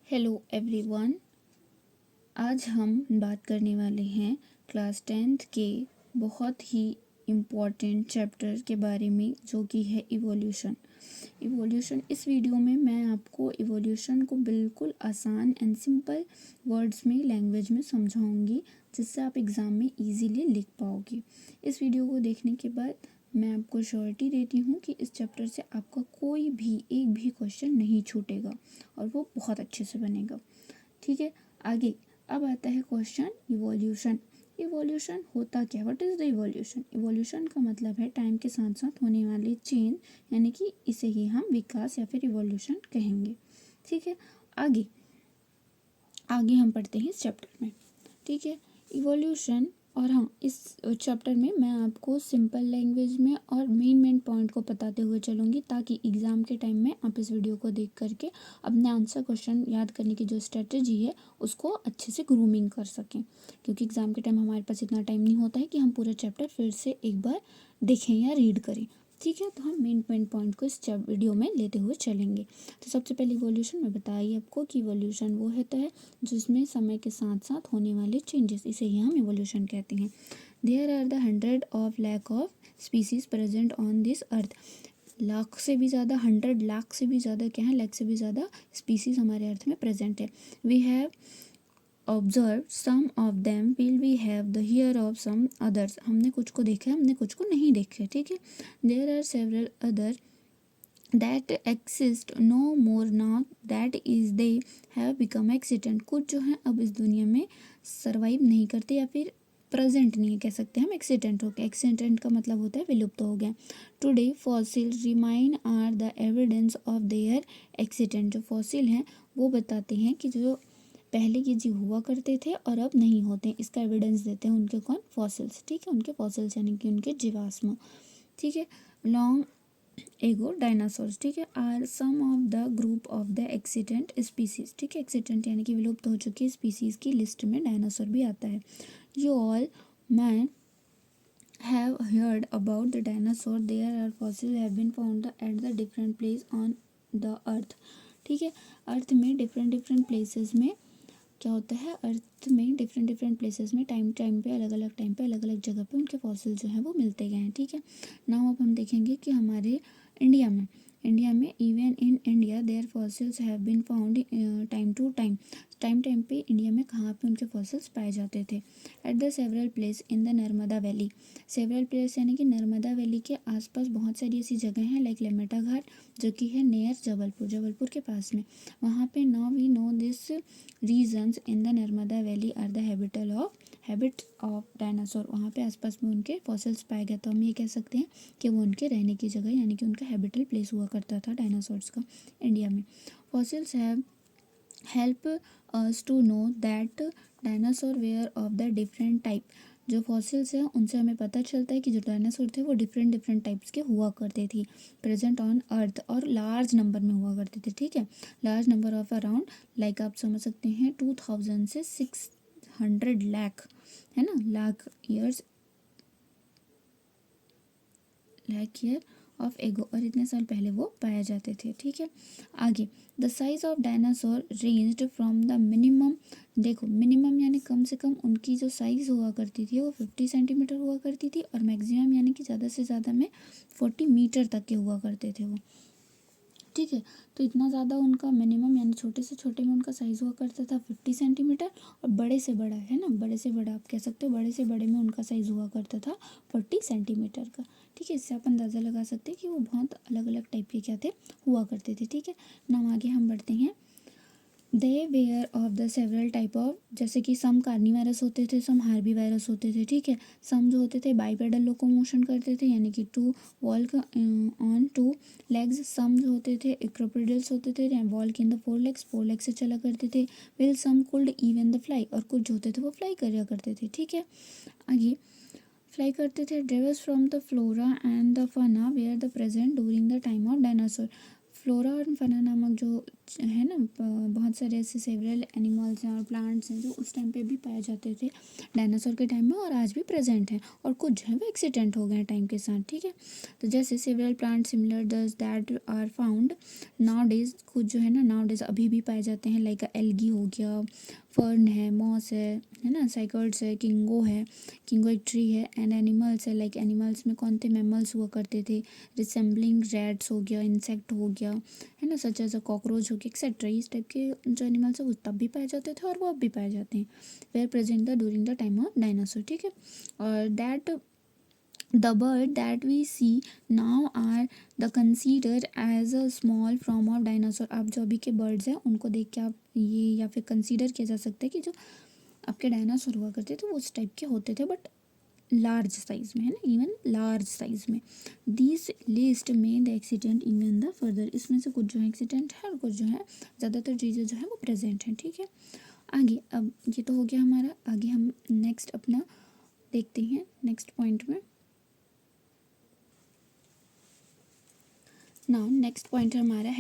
Hello everyone. आज हम बात करने वाले हैं क्लास 10th के बहुत ही इम्पॉर्टेंट चैप्टर के बारे में, जो कि है इवोल्यूशन। इस वीडियो में मैं आपको इवोल्यूशन को बिल्कुल आसान एंड सिंपल वर्ड्स में, लैंग्वेज में समझाऊंगी, जिससे आप एग्ज़ाम में इजीली लिख पाओगे। इस वीडियो को देखने के बाद मैं आपको श्योरिटी देती हूँ कि इस चैप्टर से आपका कोई भी एक भी क्वेश्चन नहीं छूटेगा और वो बहुत अच्छे से बनेगा। ठीक है, आगे अब आता है क्वेश्चन इवोल्यूशन। इवोल्यूशन होता क्या? What is the evolution? Evolution का मतलब है टाइम के साथ साथ होने वाली चेंज, यानी कि इसे ही हम विकास या फिर इवोल्यूशन कहेंगे। ठीक है, आगे आगे हम पढ़ते हैं इस चैप्टर में। ठीक है, इवोल्यूशन। और हाँ, इस चैप्टर में मैं आपको सिंपल लैंग्वेज में और मेन पॉइंट को बताते हुए चलूँगी, ताकि एग्ज़ाम के टाइम में आप इस वीडियो को देख करके अपने आंसर क्वेश्चन याद करने की जो स्ट्रेटजी है उसको अच्छे से ग्रूमिंग कर सकें। क्योंकि एग्ज़ाम के टाइम हमारे पास इतना टाइम नहीं होता है कि हम पूरा चैप्टर फिर से एक बार देखें या रीड करें। ठीक है, तो हम मेन पॉइंट को इस वीडियो में लेते हुए चलेंगे। तो सबसे पहले इवोल्यूशन में बताइए आपको कि इवोल्यूशन वो होता है जिसमें समय के साथ साथ होने वाले चेंजेस, इसे ही हम इवोल्यूशन कहते हैं। There are the 100 of species present on this earth. Lakh से भी ज़्यादा, 100 लाख से भी ज़्यादा क्या है, लाख से भी ज़्यादा स्पीसीज हमारे अर्थ में प्रेजेंट है। We have observe some of them, will we have the here of some others. हमने कुछ को देखा है, हमने कुछ को नहीं देखा है। ठीक है, there are several other that exist no more now, that is they have become extinct। कुछ जो हैं अब इस दुनिया में सर्वाइव नहीं करते या फिर प्रेजेंट नहीं है, कह सकते हैं हम एक्सीडेंट हो गया। एक्सीडेंट का मतलब होता है विलुप्त हो गया। Today fossil remain are the evidence of their accident. जो फॉसिल हैं वो बताते हैं कि जो पहले के जीव हुआ करते थे और अब नहीं होते, इसका एविडेंस देते हैं उनके कौन? फॉसिल्स। ठीक है, उनके फॉसिल्स यानी कि उनके जीवाश्म। ठीक है, लॉन्ग एगो डायनासोर्स, ठीक है, are some of the group of the accident species. ठीक है, एक्सीडेंट यानी कि विलुप्त हो चुकी स्पीसीज की लिस्ट में डायनासोर भी आता है। You all man have heard about the dinosaur, there are fossil have been found at the different place on the earth. ठीक है, अर्थ में डिफरेंट प्लेसेस में क्या होता है, अर्थ में डिफरेंट प्लेसेस में टाइम पे अलग अलग जगह पे उनके फॉसिल जो हैं वो मिलते गए हैं। ठीक है, नाउ अब हम देखेंगे कि हमारे इंडिया में even in India there fossils have been found time to time पे इंडिया में कहाँ पे उनके फॉसिल्स पाए जाते थे। At the several place in the Narmada valley. Several place यानी कि नर्मदा वैली के आसपास बहुत सारी ऐसी जगह हैं, लाइक लेमेटा घाट, जो कि है नियर जबलपुर के पास में। वहाँ पे now we know this regions in the Narmada valley are the habit of dinosaur. वहाँ पे आसपास में उनके फॉसिल्स पाए गए, तो हम ये कह सकते हैं कि वो उनके रहने की जगह यानी कि उनका हैबिटल प्लेस हुआ करता था डायनासोर्स का इंडिया में। Fossils have help us to know that dinosaur were of the different type. जो फॉसिल्स हैं उनसे हमें पता चलता है कि जो डायनासोर थे वो डिफरेंट टाइप्स के हुआ करते थे, प्रेजेंट ऑन अर्थ, और लार्ज नंबर में हुआ करते थे। ठीक है, large number of around, like आप समझ सकते हैं 2000 से 600 लाख, है ना, लाख ईयर ऑफ एगो, और इतने साल पहले वो पाए जाते थे। ठीक है, आगे the size of dinosaur ranged from the minimum. देखो, मिनिमम यानी कम से कम उनकी जो साइज़ हुआ करती थी वो 50 सेंटीमीटर हुआ करती थी, और मैक्सिमम यानी कि ज़्यादा से ज़्यादा में 40 मीटर तक के हुआ करते थे वो। ठीक है, तो इतना ज़्यादा उनका मिनिमम यानी छोटे से छोटे में उनका साइज़ हुआ करता था 50 सेंटीमीटर, और बड़े से बड़ा, है ना, बड़े से बड़ा आप कह सकते हो, बड़े से बड़े में उनका साइज़ हुआ करता था 40 सेंटीमीटर का। ठीक है, इससे आप अंदाज़ा लगा सकते हैं कि वो बहुत अलग अलग टाइप के क्या थे, हुआ करते थे। ठीक है, ना आगे हम बढ़ते हैं। They were of the several type of, जैसे कि सम कार्निवायरस होते थे, सम हार्बीवायरस होते थे। ठीक है, सम जो होते थे बाइपेडल लोकोमोशन करते थे, यानी कि to walk on two legs. Some जो होते थे इक्रोपोडिल्स होते थे, walk in the four legs से चला करते थे। Will some could even the fly, और कुछ जो होते थे वो फ्लाई करा करते थे। ठीक है, आगे फ्लाई करते थे। Drivers from the flora and the fauna where the present during the time of dinosaur. Flora और फना नामक जो है ना बहुत सारे ऐसे सेवरल एनिमल्स हैं और प्लांट्स हैं जो उस टाइम पे भी पाए जाते थे डायनासोर के टाइम में, और आज भी प्रेजेंट हैं, और कुछ जो है वो एक्सीडेंट हो गए हैं टाइम के साथ, ठीक है। तो जैसे several plant similar this that are found nowadays, कुछ जो है ना नाउ डेज अभी भी पाए जाते हैं, लाइक एल्गी हो गया, फर्न है, मॉस है ना, साइकर्ड्स है, किंगो है, किंगो एक ट्री है, एंड एनिमल्स है, लाइक एनिमल्स में कौन थे, मैमल्स हुआ करते थे, रिसेंबलिंग रैट्स हो गया, इंसेक्ट हो गया, है ना, सच एज अ कॉकरोच हो गया एक्सेट्रा। इस टाइप के जो एनिमल्स है वो तब भी पाए जाते थे और वो अब भी पाए जाते हैं, were present the during the time of dinosaur, ठीक है। और that the bird that we see now are the considered as a small form of dinosaur। आप जो अभी के बर्ड्स हैं उनको देख के आप ये या फिर कंसीडर किया जा सकता है कि जो आपके डायनासोर हुआ करते थे वो उस टाइप के होते थे, बट लार्ज साइज में, है ना, इवन लार्ज साइज में। दिस लिस्ट में the accident even the further, इसमें से कुछ जो है एक्सीडेंट है और कुछ जो है ज़्यादातर चीज़ें जो है वो प्रेजेंट हैं, ठीक है। आगे अब ये तो हो गया हमारा, आगे हम नेक्स्ट अपना देखते हैं नेक्स्ट पॉइंट में। Now next point हमारा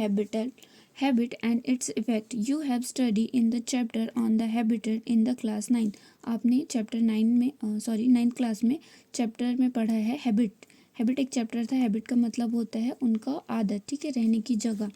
habit and its effect। You have studied in the chapter on the habitat in the class 9। आपने चैप्टर 9 में 9th क्लास में चैप्टर में पढ़ा है हैबिट एक चैप्टर था। हैबिट का मतलब होता है उनका आदत, ठीक है, रहने की जगह।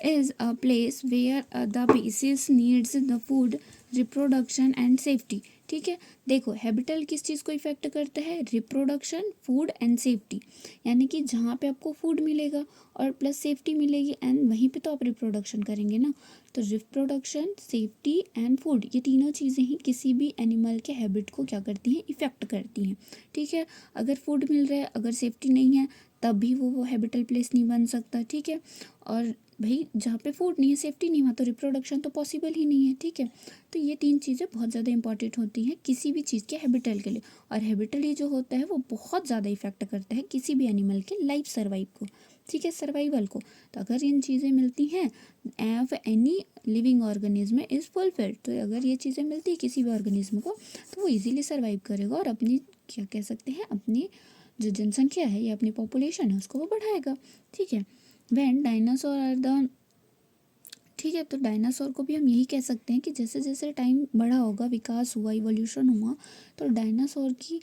Is a place where the species needs the food, reproduction and safety, ठीक है। देखो हैबिटल किस चीज़ को इफेक्ट करता है, रिप्रोडक्शन, फूड एंड सेफ्टी, यानी कि जहाँ पे आपको फूड मिलेगा और प्लस सेफ्टी मिलेगी एंड वहीं पे तो आप रिप्रोडक्शन करेंगे ना। तो रिप्रोडक्शन, सेफ्टी एंड फूड, ये तीनों चीज़ें ही किसी भी एनिमल के हैबिट को क्या करती हैं, इफ़ेक्ट करती हैं, ठीक है। अगर फूड मिल रहा है, अगर सेफ्टी नहीं है, तब भी वो हैबिटल प्लेस नहीं बन सकता, ठीक है। और भाई जहाँ पे फूड नहीं है, सेफ्टी नहीं हुआ, तो रिप्रोडक्शन तो पॉसिबल ही नहीं है, ठीक है। तो ये तीन चीज़ें बहुत ज़्यादा इंपॉर्टेंट होती हैं किसी भी चीज़ के हैबिटल के लिए, और हैबिटल ये जो होता है वो बहुत ज़्यादा इफेक्ट करता है किसी भी एनिमल के लाइफ सर्वाइव को, ठीक है, सर्वाइवल को। तो अगर इन चीज़ें मिलती हैं F any living organism is fulfilled, तो अगर ये चीज़ें मिलती है किसी भी ऑर्गेनिज्म को तो वो इजीली सर्वाइव करेगा और अपनी क्या कह सकते हैं, अपनी जो जनसंख्या है या अपनी पॉपुलेशन है उसको वो बढ़ाएगा, ठीक है। व्हेन डायनासोर आर द, ठीक है, तो डायनासोर को भी हम यही कह सकते हैं कि जैसे जैसे टाइम बढ़ा होगा, विकास हुआ, इवोल्यूशन हुआ, तो डायनासोर की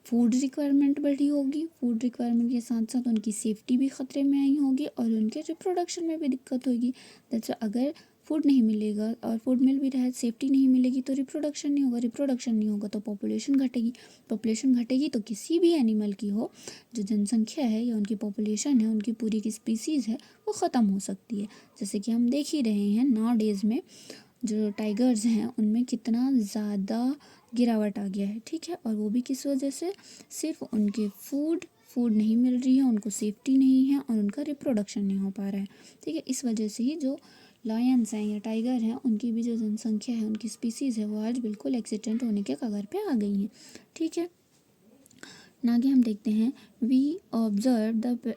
फूड रिक्वायरमेंट बढ़ी होगी, फूड रिक्वायरमेंट के साथ साथ उनकी सेफ्टी भी ख़तरे में आई होगी और उनके रिप्रोडक्शन में भी दिक्कत होगी। दैट्स अगर फूड नहीं मिलेगा और फूड मिल भी रहा है, सेफ्टी नहीं मिलेगी तो रिप्रोडक्शन नहीं होगा, रिप्रोडक्शन नहीं होगा तो पॉपुलेशन घटेगी, पॉपुलेशन घटेगी तो किसी भी एनिमल की हो जो जनसंख्या है या उनकी पॉपुलेशन है, उनकी पूरी की स्पीसीज़ है, वो ख़त्म हो सकती है। जैसे कि हम देख ही रहे हैं नाउ डेज़ में जो टाइगर्स हैं उनमें कितना ज़्यादा गिरावट आ गया है, ठीक है। और वो भी किस वजह से, सिर्फ उनके फूड नहीं मिल रही है, उनको सेफ्टी नहीं है और उनका रिप्रोडक्शन नहीं हो पा रहा है, ठीक है। इस वजह से ही जो लायंस हैं या टाइगर हैं उनकी भी जो जनसंख्या है, उनकी स्पीसीज़ है, वो आज बिल्कुल एक्सीडेंट होने के कगार पे आ गई हैं, ठीक है। आगे हम देखते हैं, we observe the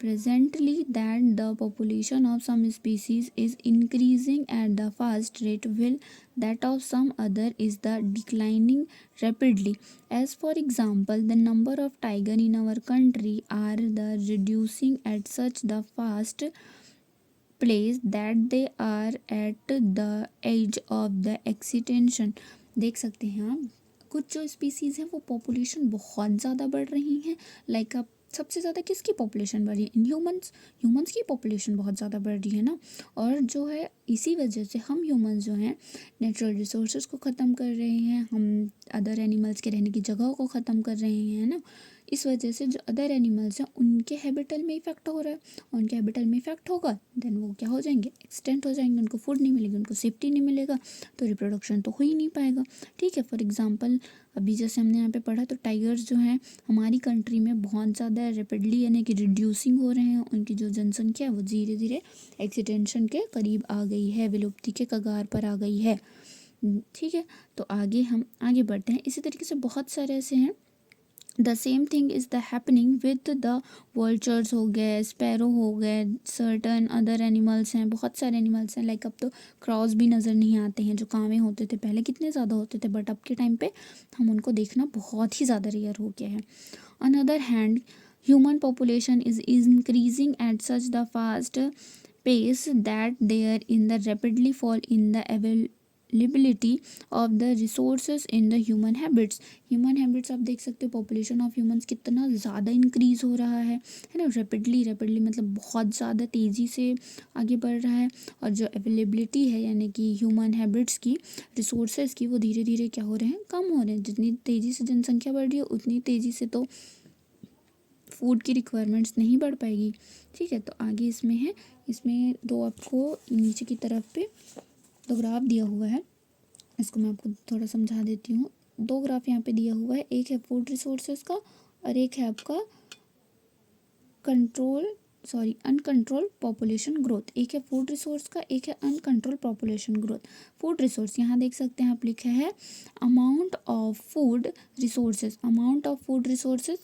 presently that the population of some species is increasing at the fast rate while that of some other is the declining rapidly। As for example, the number of tiger in our country are the reducing at such the fast place that they are at the edge of the extinction। देख सकते हैं आप कुछ जो species हैं वो population बहुत ज़्यादा बढ़ रही हैं, लाइक आप सबसे ज़्यादा किसकी पॉपुलेशन बढ़ रही है, ह्यूमंस की पॉपुलेशन बहुत ज़्यादा बढ़ रही है ना। और जो है इसी वजह से हम ह्यूमंस जो हैं नेचुरल रिसोर्सेज को ख़त्म कर रहे हैं, हम अदर एनिमल्स के रहने की जगहों को ख़त्म कर रहे हैं ना। इस वजह से जो अदर एनिमल्स हैं उनके हैबिटल में इफेक्ट हो रहा है, उनके हैबिटल में इफेक्ट होगा देन वो क्या हो जाएंगे, एक्सटेंट हो जाएंगे, उनको फूड नहीं मिलेगी, उनको सेफ्टी नहीं मिलेगा, तो रिप्रोडक्शन तो हो ही नहीं पाएगा, ठीक है। फॉर एग्जांपल अभी जैसे हमने यहाँ पे पढ़ा तो टाइगर्स जो हैं हमारी कंट्री में बहुत ज़्यादा रैपिडली यानी कि रिड्यूसिंग हो रहे हैं, उनकी जो जनसंख्या है वो धीरे धीरे एक्सटिंक्शन के करीब आ गई है, विलुप्ति के कगार पर आ गई है, ठीक है। तो आगे हम आगे बढ़ते हैं। इसी तरीके से बहुत सारे ऐसे हैं। The same thing is the happening with the vultures हो गए, स्पैरो हो गए, सर्टन अदर एनिमल्स हैं, बहुत सारे एनिमल्स हैं, लाइक अब तो क्रॉस भी नज़र नहीं आते हैं, जो कावें होते थे पहले कितने ज़्यादा होते थे, बट अब के टाइम पे हम उनको देखना बहुत ही ज़्यादा रेयर हो गया है। On other hand human population is increasing at such the fast pace that there in the rapidly fall in the availability of the resources in the human habits. Human habits आप देख सकते हो, population of humans कितना ज़्यादा increase हो रहा है ना, रैपिडली मतलब बहुत ज़्यादा तेज़ी से आगे बढ़ रहा है। और जो अवेलेबिलिटी है यानी कि ह्यूमन हैबिट्स की, रिसोर्सेज की, वो धीरे धीरे क्या हो रहे हैं, कम हो रहे हैं। जितनी तेज़ी से जनसंख्या बढ़ रही है उतनी तेज़ी से तो फूड की रिक्वायरमेंट्स नहीं बढ़ पाएगी। ठीक है, तो आगे इसमें है, इसमें दो आपको नीचे की तरफ पे दो ग्राफ दिया हुआ है, इसको मैं आपको थोड़ा समझा देती हूँ। दो ग्राफ यहाँ पे दिया हुआ है, एक है फूड रिसोर्सेज का और एक है आपका अनकंट्रोल पॉपुलेशन ग्रोथ। एक है फूड रिसोर्स का, एक है uncontrol population growth. Food resource यहाँ देख सकते हैं आप, लिखा है amount of food resources, amount of food resources,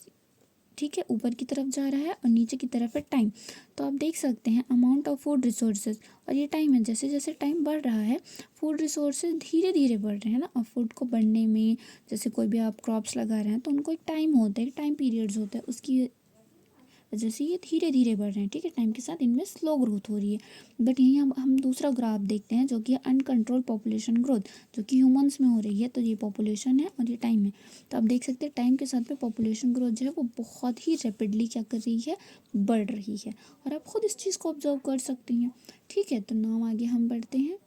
ठीक है, ऊपर की तरफ जा रहा है और नीचे की तरफ है टाइम। तो आप देख सकते हैं अमाउंट ऑफ फूड रिसोर्सेज और ये टाइम है, जैसे जैसे टाइम बढ़ रहा है फूड रिसोर्सेज धीरे धीरे बढ़ रहे हैं ना। और फूड को बढ़ने में, जैसे कोई भी आप क्रॉप्स लगा रहे हैं तो उनको एक टाइम होता है, टाइम पीरियड्स होता है, उसकी जैसे ये धीरे धीरे बढ़ रहे हैं। ठीक है, टाइम के साथ इनमें स्लो ग्रोथ हो रही है। बट यहीं हम दूसरा ग्राफ देखते हैं जो कि अनकंट्रोल पॉपुलेशन ग्रोथ, जो कि ह्यूमंस में हो रही है। तो ये पॉपुलेशन है और ये टाइम है। तो आप देख सकते हैं टाइम के साथ में पॉपुलेशन ग्रोथ जो है वो बहुत ही रैपिडली क्या कर रही है, बढ़ रही है। और आप खुद इस चीज़ को ऑब्जर्व कर सकती हैं। ठीक है, तो नाउ आगे हम बढ़ते हैं।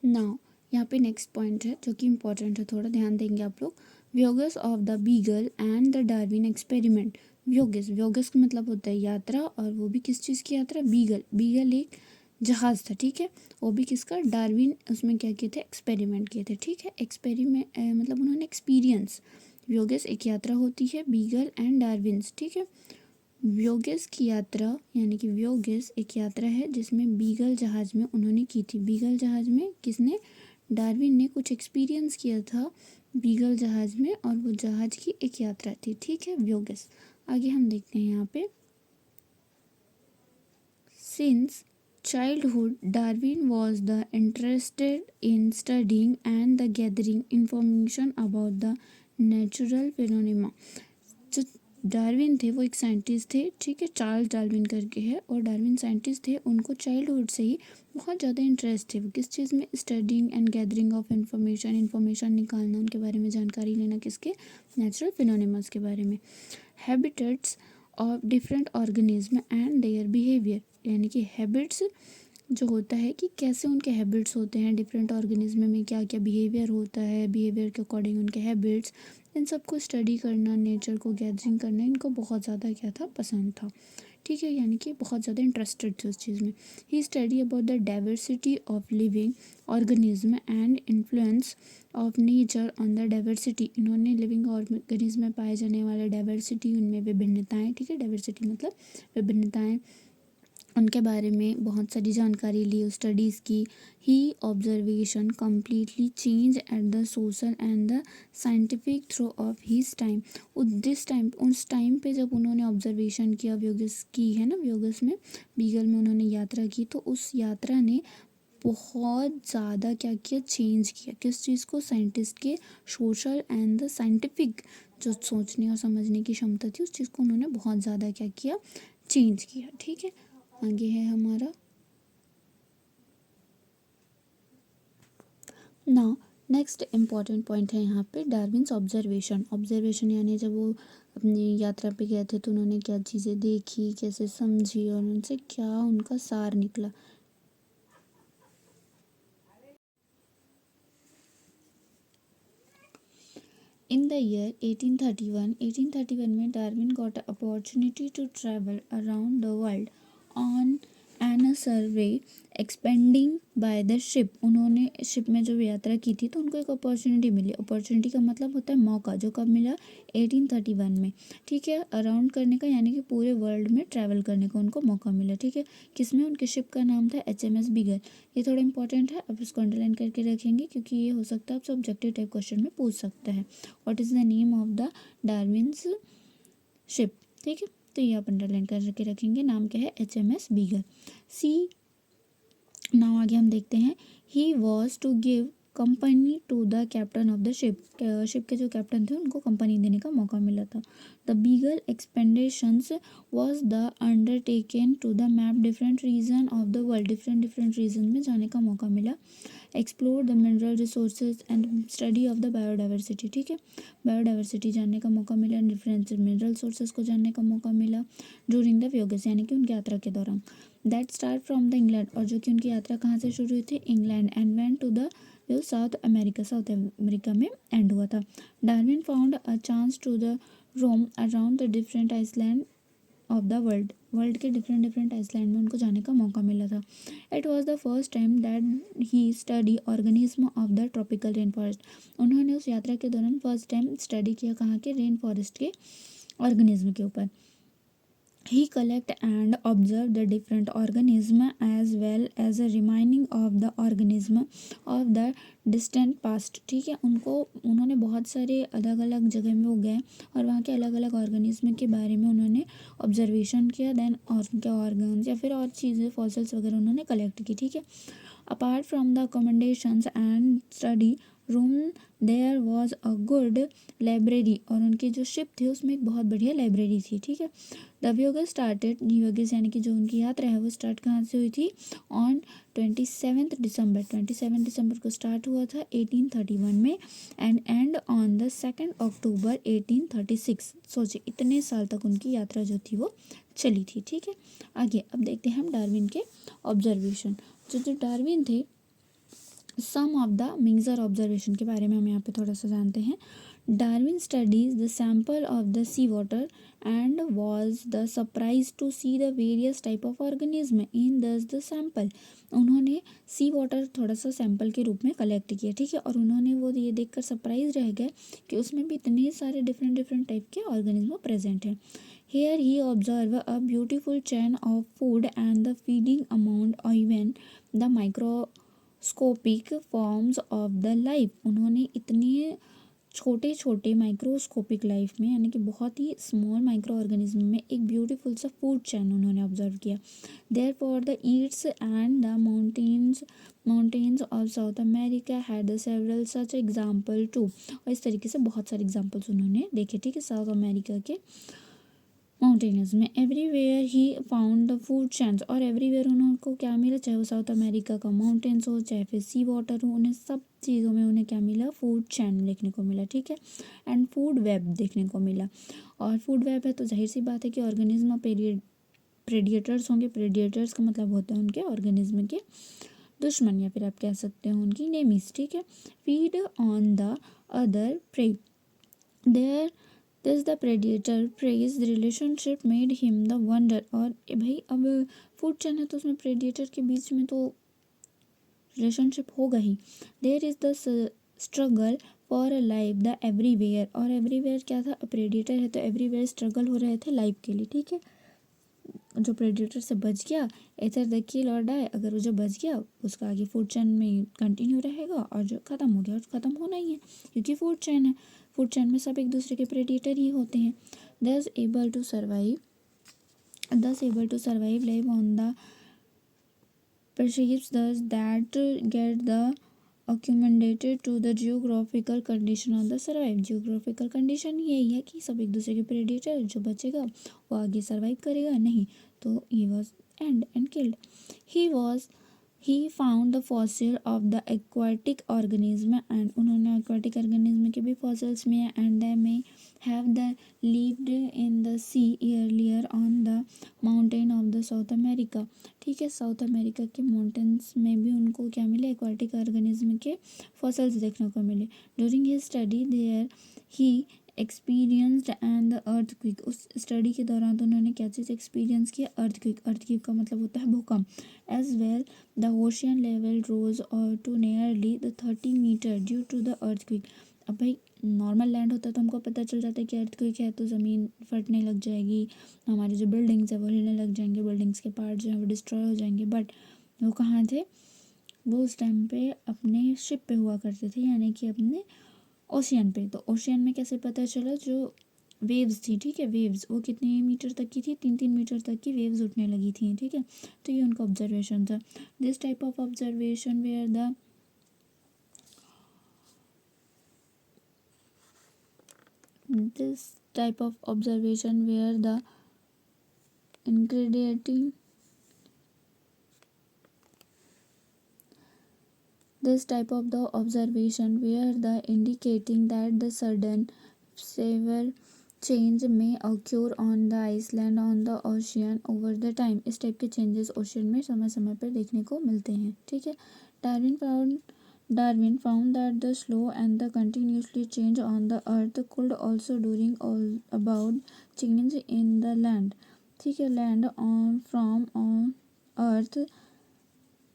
नाउ यहाँ पे नेक्स्ट पॉइंट है जो कि इम्पोर्टेंट है, थोड़ा ध्यान देंगे आप लोग। Voyages of the Beagle and the Darwin experiment. Voyages का मतलब होता है यात्रा, और वो भी किस चीज़ की यात्रा, बीगल एक जहाज़ था। ठीक है, वो भी किसका, डार्विन, उसमें क्या किए थे, एक्सपेरिमेंट किए थे। ठीक है, एक्सपेरिमेंट मतलब उन्होंने एक्सपीरियंस। व्योगस एक यात्रा होती है, बीगल एंड डार्विन्स। ठीक है, व्योगस की यात्रा यानी कि व्योगस एक यात्रा है जिसमें बीगल जहाज में उन्होंने की थी। बीगल जहाज में किसने, डार्विन ने कुछ एक्सपीरियंस किया था बीगल जहाज में, और वो जहाज की एक यात्रा थी। ठीक है, व्योगस। आगे हम देखते हैं यहाँ पे, since childhood Darwin was the interested in studying and the gathering information about the natural phenomena. जो डार्विन थे वो एक साइंटिस्ट थे। ठीक है, चार्ल्स डार्विन करके है, और डार्विन साइंटिस्ट थे। उनको चाइल्डहुड से ही बहुत ज़्यादा इंटरेस्ट थे वो किस चीज़ में, studying and gathering of information निकालना, उनके बारे में जानकारी लेना, किसके, नेचुरल फिनोमेनास के बारे में। Habitats of different organism and their behaviour, यानी कि हैबिट्स जो होता है कि कैसे उनके हैबिट्स होते हैं, डिफरेंट ऑर्गेनिज्म में क्या क्या बिहेवियर होता है, बिहेवियर के अकॉर्डिंग उनके हैबिट्स, इन सबको स्टडी करना, नेचर को गैदरिंग करना, इनको बहुत ज़्यादा क्या था, पसंद था। ठीक है, यानी कि बहुत ज़्यादा इंटरेस्टेड थे उस चीज़ में। He study about the diversity of living organism and influence of nature on the diversity. इन्होंने लिविंग ऑर्गेनिज्म में पाए जाने वाले डाइवर्सिटी, उनमें विभिन्नताएँ, ठीक है, डाइवर्सिटी मतलब विभिन्नताएँ, उनके बारे में बहुत सारी जानकारी ली, उस स्टडीज़ की। He observation completely change at the social and the scientific through of his time. उस टाइम पे जब उन्होंने ऑब्जर्वेशन किया, व्योगस की है ना, व्योगस में, बीगल में उन्होंने यात्रा की, तो उस यात्रा ने बहुत ज़्यादा क्या किया, चेंज किया किस चीज़ को, साइंटिस्ट के सोशल एंड द साइंटिफिक जो सोचने और समझने की क्षमता थी, उस चीज़ को उन्होंने बहुत ज़्यादा क्या किया, चेंज किया। ठीक है, आगे है हमारा नाउ नेक्स्ट इम्पॉर्टेंट पॉइंट है यहाँ पे, डार्विन्स ऑब्जर्वेशन यानी जब वो अपनी यात्रा पे गए थे तो उन्होंने क्या चीज़ें देखी, कैसे समझी, और उनसे क्या उनका सार निकला। इन द ईयर 1831 में Darwin got opportunity to travel around the world on an survey expending by the ship. उन्होंने शिप में जो यात्रा की थी तो उनको एक अपॉर्चुनिटी मिली। अपॉर्चुनिटी का मतलब होता है मौका, जो कब मिला, 1831 में। ठीक है, अराउंड करने का यानी कि पूरे वर्ल्ड में ट्रैवल करने का उनको मौका मिला। ठीक है, किसमें, उनके शिप का नाम था HMS बीगल। ये थोड़ा इंपॉर्टेंट है, आप इसको अंडरलाइन करके रखेंगे क्योंकि ये हो सकता है आपसे ऑब्जेक्टिव टाइप क्वेश्चन में पूछ सकता है। What is the name of the Darwin's ship. ठीक है, तो ये आप अंडरलाइन करके रखेंगे, नाम क्या है, HMS बीगल। सी नाउ आगे हम देखते हैं, he was to give company to the captain of the ship, ship के जो कैप्टन थे उनको कंपनी देने का मौका मिला था। The Beagle expeditions was the undertaken to the map different region of the world, different region में जाने का मौका मिला। Explore the mineral resources and study of the biodiversity, ठीक है, बायोडाइवर्सिटी जानने का मौका मिला, डिफरेंट मिनरल सोर्सेज को जानने का मौका मिला ड्यूरिंग द वोयेज, यानी कि उनकी यात्रा के दौरान। That start from the England, और जो कि उनकी यात्रा कहाँ से शुरू हुई थी, England, and went to the South America, South America में एंड हुआ था। Darwin found a chance to the roam around the different island of the world, world के डिफरेंट आइसलैंड में उनको जाने का मौका मिला था। It was the first time that he study organism of the tropical rain forest, उन्होंने उस यात्रा के दौरान फर्स्ट टाइम स्टडी किया कहाँ के, रेन फॉरेस्ट के ऑर्गेनिज्म के ऊपर। He collect and observe the different organism as well as a remaining of the organism of the distant past, ठीक है, उन्होंने बहुत सारे अलग अलग जगह में वो गए और वहाँ के अलग अलग ऑर्गेनिज्म के बारे में उन्होंने ऑब्जर्वेशन किया, देन और उनके ऑर्गन्स या फिर और चीज़ें फॉसिल्स वगैरह उन्होंने कलेक्ट की, ठीक है। Apart from the accommodations and study room there was a good library, और उनकी जो शिप थी उसमें एक बहुत बढ़िया लाइब्रेरी थी, ठीक है। द वोयेज स्टार्टेड, वोयेज यानी कि जो उनकी यात्रा है वो स्टार्ट कहाँ से हुई थी, ऑन 27 दिसंबर को स्टार्ट हुआ था 1831 में, एंड ऑन द 2 अक्टूबर 1836। सोचिए इतने साल तक उनकी यात्रा जो थी वो चली थी, ठीक है। आगे अब देखते हैं हम डार्विन के ऑब्जर्वेशन। जो डार्विन थे, सम ऑफ द मेजर ऑब्जर्वेशन के बारे में हम यहाँ पे थोड़ा सा जानते हैं। Darwin studies the sample of the sea water and was the surprise to see the various type of organism in this the sample, उन्होंने सी वाटर थोड़ा सा सैंपल के रूप में कलेक्ट किया, ठीक है, और उन्होंने वो ये देखकर सरप्राइज रह गए कि उसमें भी इतने सारे डिफरेंट टाइप के ऑर्गेनिज्म प्रेजेंट हैं। Here he observe a beautiful chain of food and the feeding amount even the microscopic forms of the life, उन्होंने इतने छोटे छोटे माइक्रोस्कोपिक लाइफ में, यानी कि बहुत ही स्मॉल माइक्रो ऑर्गेनिज्म में एक ब्यूटीफुल सा फूड चैन उन्होंने ऑब्जर्व किया। There for the eats and the mountains of South America had the several such example too, और इस तरीके से बहुत सारे एग्जाम्पल्स उन्होंने देखे, ठीक है, साउथ अमेरिका के माउंटेन्स में। Everywhere he found the food chains, और एवरीवेयर उनको क्या मिला, चाहे वो साउथ अमेरिका का माउंटेन्स हो चाहे फिर सी वाटर हो, उन्हें सब चीज़ों में उन्हें क्या मिला, फूड चैन देखने को मिला, ठीक है, एंड फूड वेब देखने को मिला। और फूड वेब है तो जाहिर सी बात है कि ऑर्गेनिज्म प्रेडिएटर्स होंगे, प्रेडिएटर्स का मतलब होता है उनके ऑर्गेनिज्म के दुश्मन, या फिर आप कह सकते हो उनकी नेमीज, ठीक है। Feed on the other prey, there this the predator preys the relationship made him the wonder, और भाई अब फूड चैन है तो उसमें प्रेडिएटर के बीच में तो रिलेशनशिप होगा ही। There is the struggle for a life the everywhere, और एवरीवेयर क्या था, प्रेडिएटर है तो एवरीवेयर स्ट्रगल हो रहे थे लाइफ के लिए, ठीक है। जो प्रेडिएटर से बच गया, इधर द किल और डाई, अगर वो जो बच गया उसका आगे फूड चैन में कंटिन्यू रहेगा, और जो ख़त्म हो गया और ख़त्म होना ही है क्योंकि फूड चैन है, फूड चैन में सब एक दूसरे के प्रेडिएटर ही होते हैं। Thus able to survive live on the perceives thus that get the accommodated to the geographical condition of the survive, geographical condition यही है कि सब एक दूसरे के प्रेडिएटर, जो बचेगा वो आगे सर्वाइव करेगा, नहीं तो he was and killed। he found the fossil of the aquatic organism, and उन्होंने aquatic organism के भी fossils में, and they may have the lived in the sea earlier on the mountain of the South America, ठीक है, south America के mountains में भी उनको क्या मिले, एक्वाटिक ऑर्गेनिज्म के फॉसिल्स देखने को मिले। During his study there he experienced and the earthquake, उस स्टडी के दौरान तो उन्होंने क्या चीज़ एक्सपीरियंस किया, अर्थक्वेक का मतलब होता है भूकंप। As well the ocean level rose और to nearly the 30 metre due to the earthquake. अब भाई नॉर्मल लैंड होता है तो हमको पता चल जाता है कि अर्थक्वेक है तो ज़मीन फटने लग जाएगी, हमारी जो बिल्डिंग्स है वो हिलने लग जाएंगे, बिल्डिंग्स के पार्ट जो हैं वो डिस्ट्रॉय हो जाएंगे। बट वो कहाँ थे, वो उस टाइम पे अपने शिप पे हुआ करते थे, यानी कि अपने ओशियन पे। तो ओशियन में कैसे पता चला, जो वेव्स थी, ठीक है, वेव्स वो कितने मीटर तक की थी, 3 मीटर तक की वेव्स उठने लगी थी, ठीक है, तो ये उनका ऑब्जर्वेशन था। This type of observation where the This type of observation where the indicating that the sudden severe change may occur on the island on the ocean over the time. इस टाइप के changes ocean में समय समय पर देखने को मिलते हैं. ठीक है. Darwin found that the slow and the continuously change on the earth could also during all about change in the land. ठीक है. Land on from on earth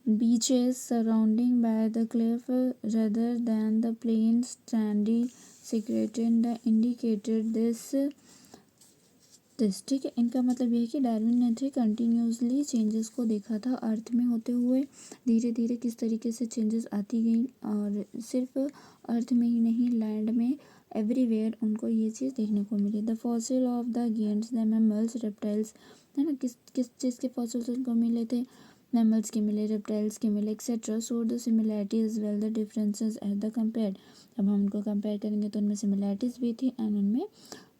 beaches surrounding by the cliff rather than the plains sandy secreted the indicated this. ठीक है. इनका मतलब ये है कि Darwin ने थे कंटिन्यूसली चेंजेस को देखा था अर्थ में होते हुए. धीरे धीरे किस तरीके से चेंजेस आती गई और सिर्फ अर्थ में ही नहीं लैंड में एवरीवेयर उनको ये चीज़ देखने को मिली. The fossil of the giants the mammals reptiles है ना. किस किस चीज़ के फॉसिल्स उनको मिले थे. मैमल्स के मिले, रेप्टाइल्स के मिले etcetera. So the similarities well the differences at the compare. अब हम उनको कंपेयर करेंगे तो उनमें सिमिलैरिटीज़ भी थी एंड उनमें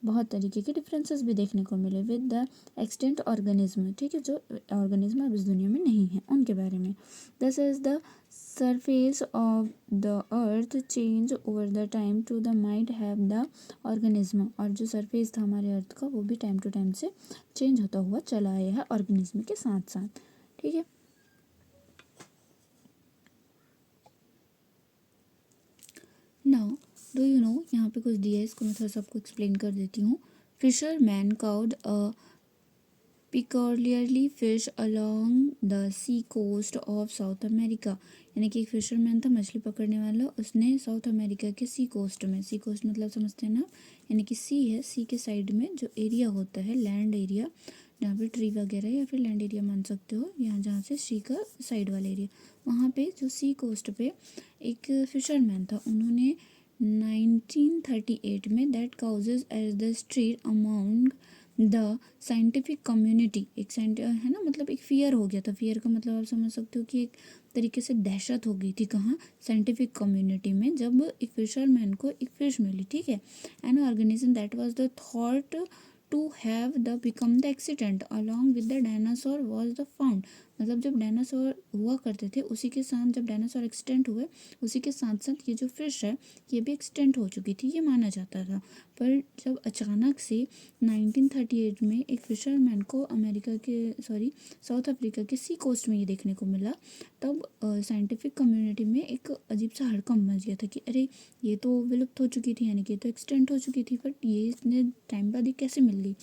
बहुत तरीके के डिफरेंसेस भी देखने को मिले विद द एक्सटेंट ऑर्गेनिज्म. ठीक है. जो ऑर्गेनिज्म अब इस दुनिया में नहीं है उनके बारे में. This is the surface of the earth change over the time to the might have the organism. और जो सरफेस था हमारे अर्थ का वो भी टाइम टू टाइम से चेंज होता हुआ चला आया है ऑर्गेनिज्म के साथ साथ. ठीक है. नाउ डू यू नो यहाँ पे कुछ दिया है, इसको मैं थोड़ा सा आपको एक्सप्लेन कर देती हूँ. Fisherman caught a peculiarly fish along the sea coast of South America. यानी कि एक फिशरमैन था मछली पकड़ने वाला, उसने साउथ अमेरिका के सी कोस्ट में, सी कोस्ट मतलब समझते हैं ना, यानी कि सी है, सी के साइड में जो एरिया होता है लैंड एरिया जहाँ पे ट्री वगैरह या फिर लैंड एरिया मान सकते हो, यहाँ जहाँ से सी का साइड वाला एरिया, वहाँ पे जो सी कोस्ट पे एक फिशरमैन था. उन्होंने 1938 में that causes as the street among the scientific community. एक है ना, मतलब एक फियर हो गया था. फियर का मतलब आप समझ सकते हो कि एक तरीके से दहशत हो गई थी. कहाँ? साइंटिफिक कम्युनिटी में, जब एक फिशरमैन को एक फिश मिली. ठीक है. An organism that was the thought to have the become the accident along with the dinosaur was the found. मतलब जब डायनासोर हुआ करते थे उसी के साथ, जब डायनासोर एक्सटेंट हुए उसी के साथ साथ ये जो फिश है ये भी एक्सटेंट हो चुकी थी, ये माना जाता था. पर जब अचानक से 1938 में एक फिशरमैन को साउथ अफ्रीका के सी कोस्ट में ये देखने को मिला, तब साइंटिफिक कम्युनिटी में एक अजीब सा हड़कंप मच गया था कि अरे ये तो विलुप्त हो चुकी थी, यानी कि तो एक्सटेंट हो चुकी थी, बट ये इतने टाइम बाद ये कैसे मिल गई.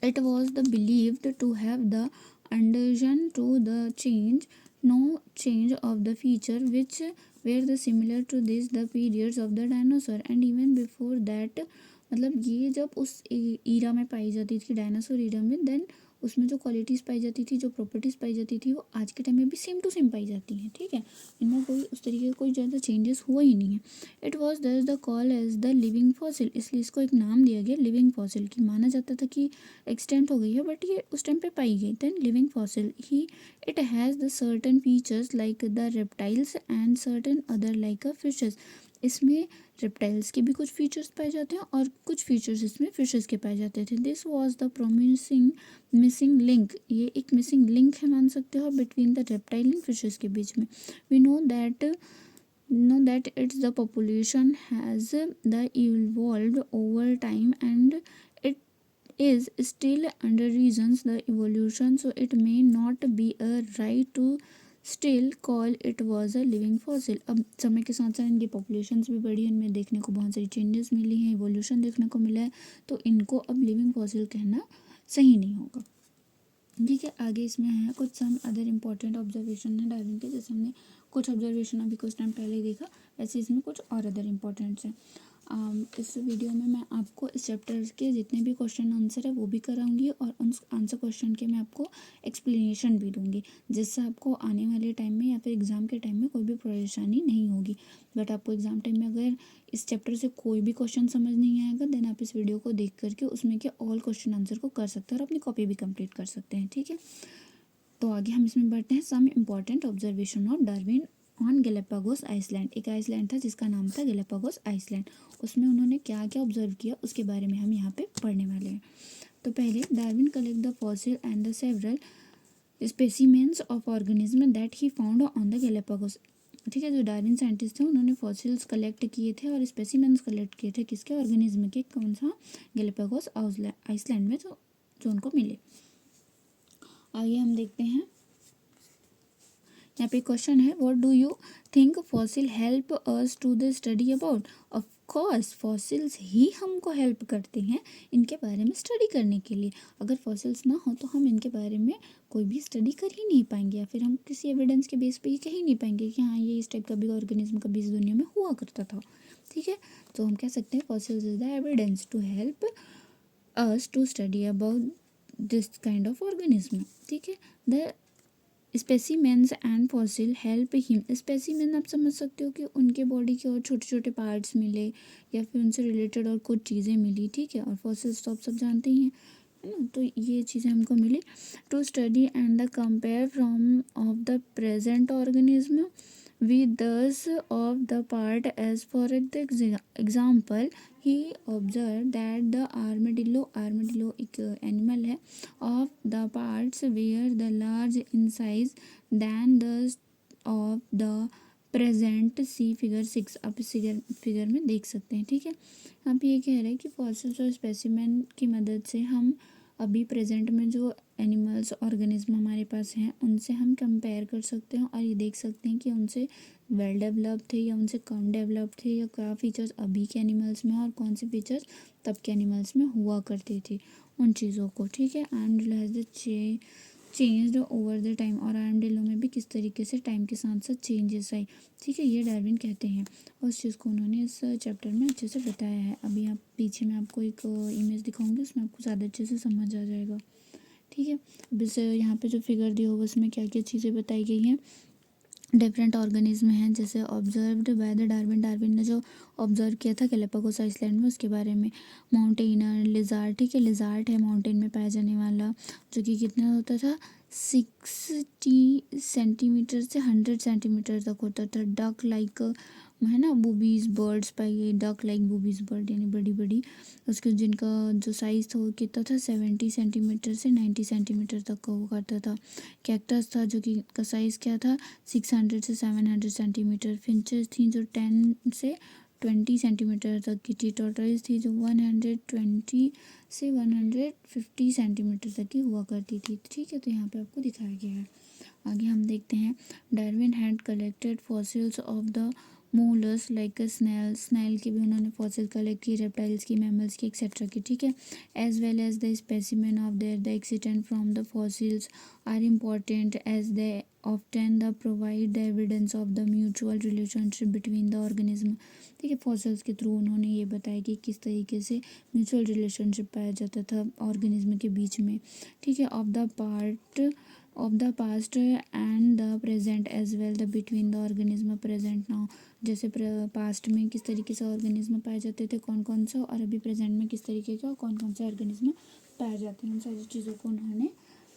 It was the believed to have the undergone to the change no change of the feature which were the similar to this the periods of the dinosaur and even before that. मतलब ये जब उस ईरा में पाई जाती थी, dinosaur Ira में, then उसमें जो क्वालिटीज़ पाई जाती थी, जो प्रॉपर्टीज़ पाई जाती थी, वो आज के टाइम में भी सेम टू सेम पाई जाती हैं. ठीक है. इनमें कोई उस तरीके का कोई ज़्यादा चेंजेस हुआ ही नहीं है. It was thus the call as the living fossil. इसलिए इसको एक नाम दिया गया लिविंग फॉसिल, की माना जाता था कि एक्सटेंट हो गई है बट ये उस टाइम पे पाई गई. Then living fossil he it has the certain features like the reptiles and certain other like a fishes. इसमें रेप्टाइल्स के भी कुछ फीचर्स पाए जाते हैं और कुछ फीचर्स इसमें फिशेस के पाए जाते थे. This was the promising missing link. ये एक मिसिंग लिंक है मान सकते हो between the reptile and fishes के बीच में. We know that it's the population has the evolved over time and it is still under reasons the evolution, so it may not be a right to still call it was a living fossil. अब समय के साथ साथ इनकी populations भी बढ़ी, इनमें देखने को बहुत सारी चेंजेस मिली हैं, इवोल्यूशन देखने को मिला है, तो इनको अब लिविंग फॉसिल कहना सही नहीं होगा. ठीक है. आगे इसमें है कुछ सम अदर इम्पॉर्टेंट ऑब्जर्वेशन है डार्विन के. जैसे हमने कुछ ऑब्जर्वेशन अभी कुछ टाइम पहले ही देखा, वैसे इसमें कुछ और अदर इम्पॉर्टेंट्स हैं. इस वीडियो में मैं आपको इस चैप्टर के जितने भी क्वेश्चन आंसर है वो भी कराऊंगी और उन आंसर क्वेश्चन के मैं आपको एक्सप्लेनेशन भी दूंगी, जिससे आपको आने वाले टाइम में या फिर एग्ज़ाम के टाइम में कोई भी परेशानी नहीं होगी. बट आपको एग्ज़ाम टाइम में अगर इस चैप्टर से कोई भी क्वेश्चन समझ नहीं आएगा, देन आप इस वीडियो को देख करके उसमें के ऑल क्वेश्चन आंसर को कर सकते हैं और अपनी कॉपी भी कंप्लीट कर सकते हैं. ठीक है. तो आगे हम इसमें बढ़ते हैं. Some important observation of Darwin on Galapagos island. एक आइसलैंड था जिसका नाम था गैलापागोस आइसलैंड। उसमें उन्होंने क्या क्या ऑब्जर्व किया उसके बारे में हम यहाँ पे पढ़ने वाले हैं। तो पहले Darwin collect the fossil and the several specimens of organism that he found on the Galapagos. ठीक है, जो डार्विन साइंटिस्ट थे उन्होंने फॉसिल्स कलेक्ट किए थे और स्पेसिमेंस कलेक्ट किए थे किसके, ऑर्गेनिज्म के, कौन सा, गैलापागोस आइसलैंड में जो उनको मिले। आगे हम देखते हैं, यहाँ पे क्वेश्चन है, what do you think fossil help us to the study about. Of course fossils ही हमको हेल्प करते हैं इनके बारे में स्टडी करने के लिए। अगर फॉसिल्स ना हो तो हम इनके बारे में कोई भी स्टडी कर ही नहीं पाएंगे, या फिर हम किसी एविडेंस के बेस पे ही कह ही नहीं पाएंगे कि हाँ ये इस टाइप का भी ऑर्गेनिज्म कभी इस दुनिया में हुआ करता था। ठीक है, तो हम कह सकते हैं fossils is the evidence to help us to study about this kind of organism. ठीक है, the specimens and fossil help him. Specimen आप समझ सकते हो कि उनके बॉडी के और छोटे छोटे पार्ट्स मिले या फिर उनसे रिलेटेड और कुछ चीज़ें मिली। ठीक है, और फॉसिल्स तो आप सब जानते ही हैं, है ना, तो ये चीज़ें हमको मिली। To study and the compare from of the present organism with those of the part as for example he observed that the armadillo एक एनिमल है, of the parts were the large in size than the of the present see figure 6। आप इस figure में देख सकते हैं। ठीक है, यहाँ पे ये कह रहे हैं कि फॉसिल्स और स्पेसिमेन की मदद से हम अभी प्रेजेंट में जो एनिमल्स ऑर्गेनिज्म हमारे पास हैं उनसे हम कंपेयर कर सकते हैं और ये देख सकते हैं कि उनसे वेल डेवलप थे या उनसे कम डेवलप थे, या क्या फीचर्स अभी के एनिमल्स में और कौन से फीचर्स तब के एनिमल्स में हुआ करते थे, उन चीज़ों को। ठीक है, armadillo has the changed over the time, और आर्मडिलो में भी किस तरीके से टाइम के साथ साथ चेंजेस आई। ठीक है, ये डार्विन कहते हैं और उस चीज़ को उन्होंने इस चैप्टर में अच्छे से बताया है। अभी आप पीछे मैं आपको एक इमेज दिखाऊंगी, उसमें आपको ज़्यादा अच्छे से समझ आ जाएगा। ठीक है, अब इस यहाँ पे जो फिगर दी होगा उसमें क्या क्या चीज़ें बताई गई हैं। डिफरेंट ऑर्गेनिज्म हैं जैसे ऑब्जर्व्ड बाय द डार्विन ने जो ऑब्जर्व किया था गैलापागोस आइसलैंड में उसके बारे में। माउंटेनर लिजार्ड, ठीक है, लिजार्ड है माउंटेन में पाया जाने वाला, जो कि कितना होता था, 60 सेंटीमीटर से 100 सेंटीमीटर तक होता था। डक लाइक है ना, बूबीज बर्ड्स पाई गई, डक लाइक बूबीज बर्ड यानी बड़ी बड़ी, उसके जिनका जो साइज़ था वो कितना था, 70 सेंटीमीटर से 90 सेंटीमीटर तक का हुआ करता था। कैक्टस था जो कि का साइज़ क्या था, 600 से 700 सेंटीमीटर। फिंचेस थी जो 10 से 20 सेंटीमीटर तक की थी। टॉर्टोइज थी जो 120 से 150 सेंटीमीटर तक की हुआ करती थी। ठीक है, तो यहाँ पे आपको दिखाया गया है। आगे हम देखते हैं, Darwin had collected fossils of the molluscs like snail की भी उन्होंने फॉसिल कलेक्ट की, रेप्टाइल्स की, मैमल्स की, एक्सेट्रा की। ठीक है, as well as the specimen of there the accident from the fossils are important as they often the provide the evidence of the mutual relationship between the organism. ठीक है, fossils के through उन्होंने ये बताया कि किस तरीके से म्यूचुअल रिलेशनशिप पाया जाता था ऑर्गेनिज्म के बीच में। ठीक है, of the past and the present as well the between the organism present now. जैसे पास्ट में किस तरीके से ऑर्गेनिज्म पाए जाते थे कौन कौन सा, और अभी प्रेजेंट में किस तरीके के और कौन कौन से ऑर्गेनिज्म पाए जाते हैं, उन सारी चीज़ों को उन्होंने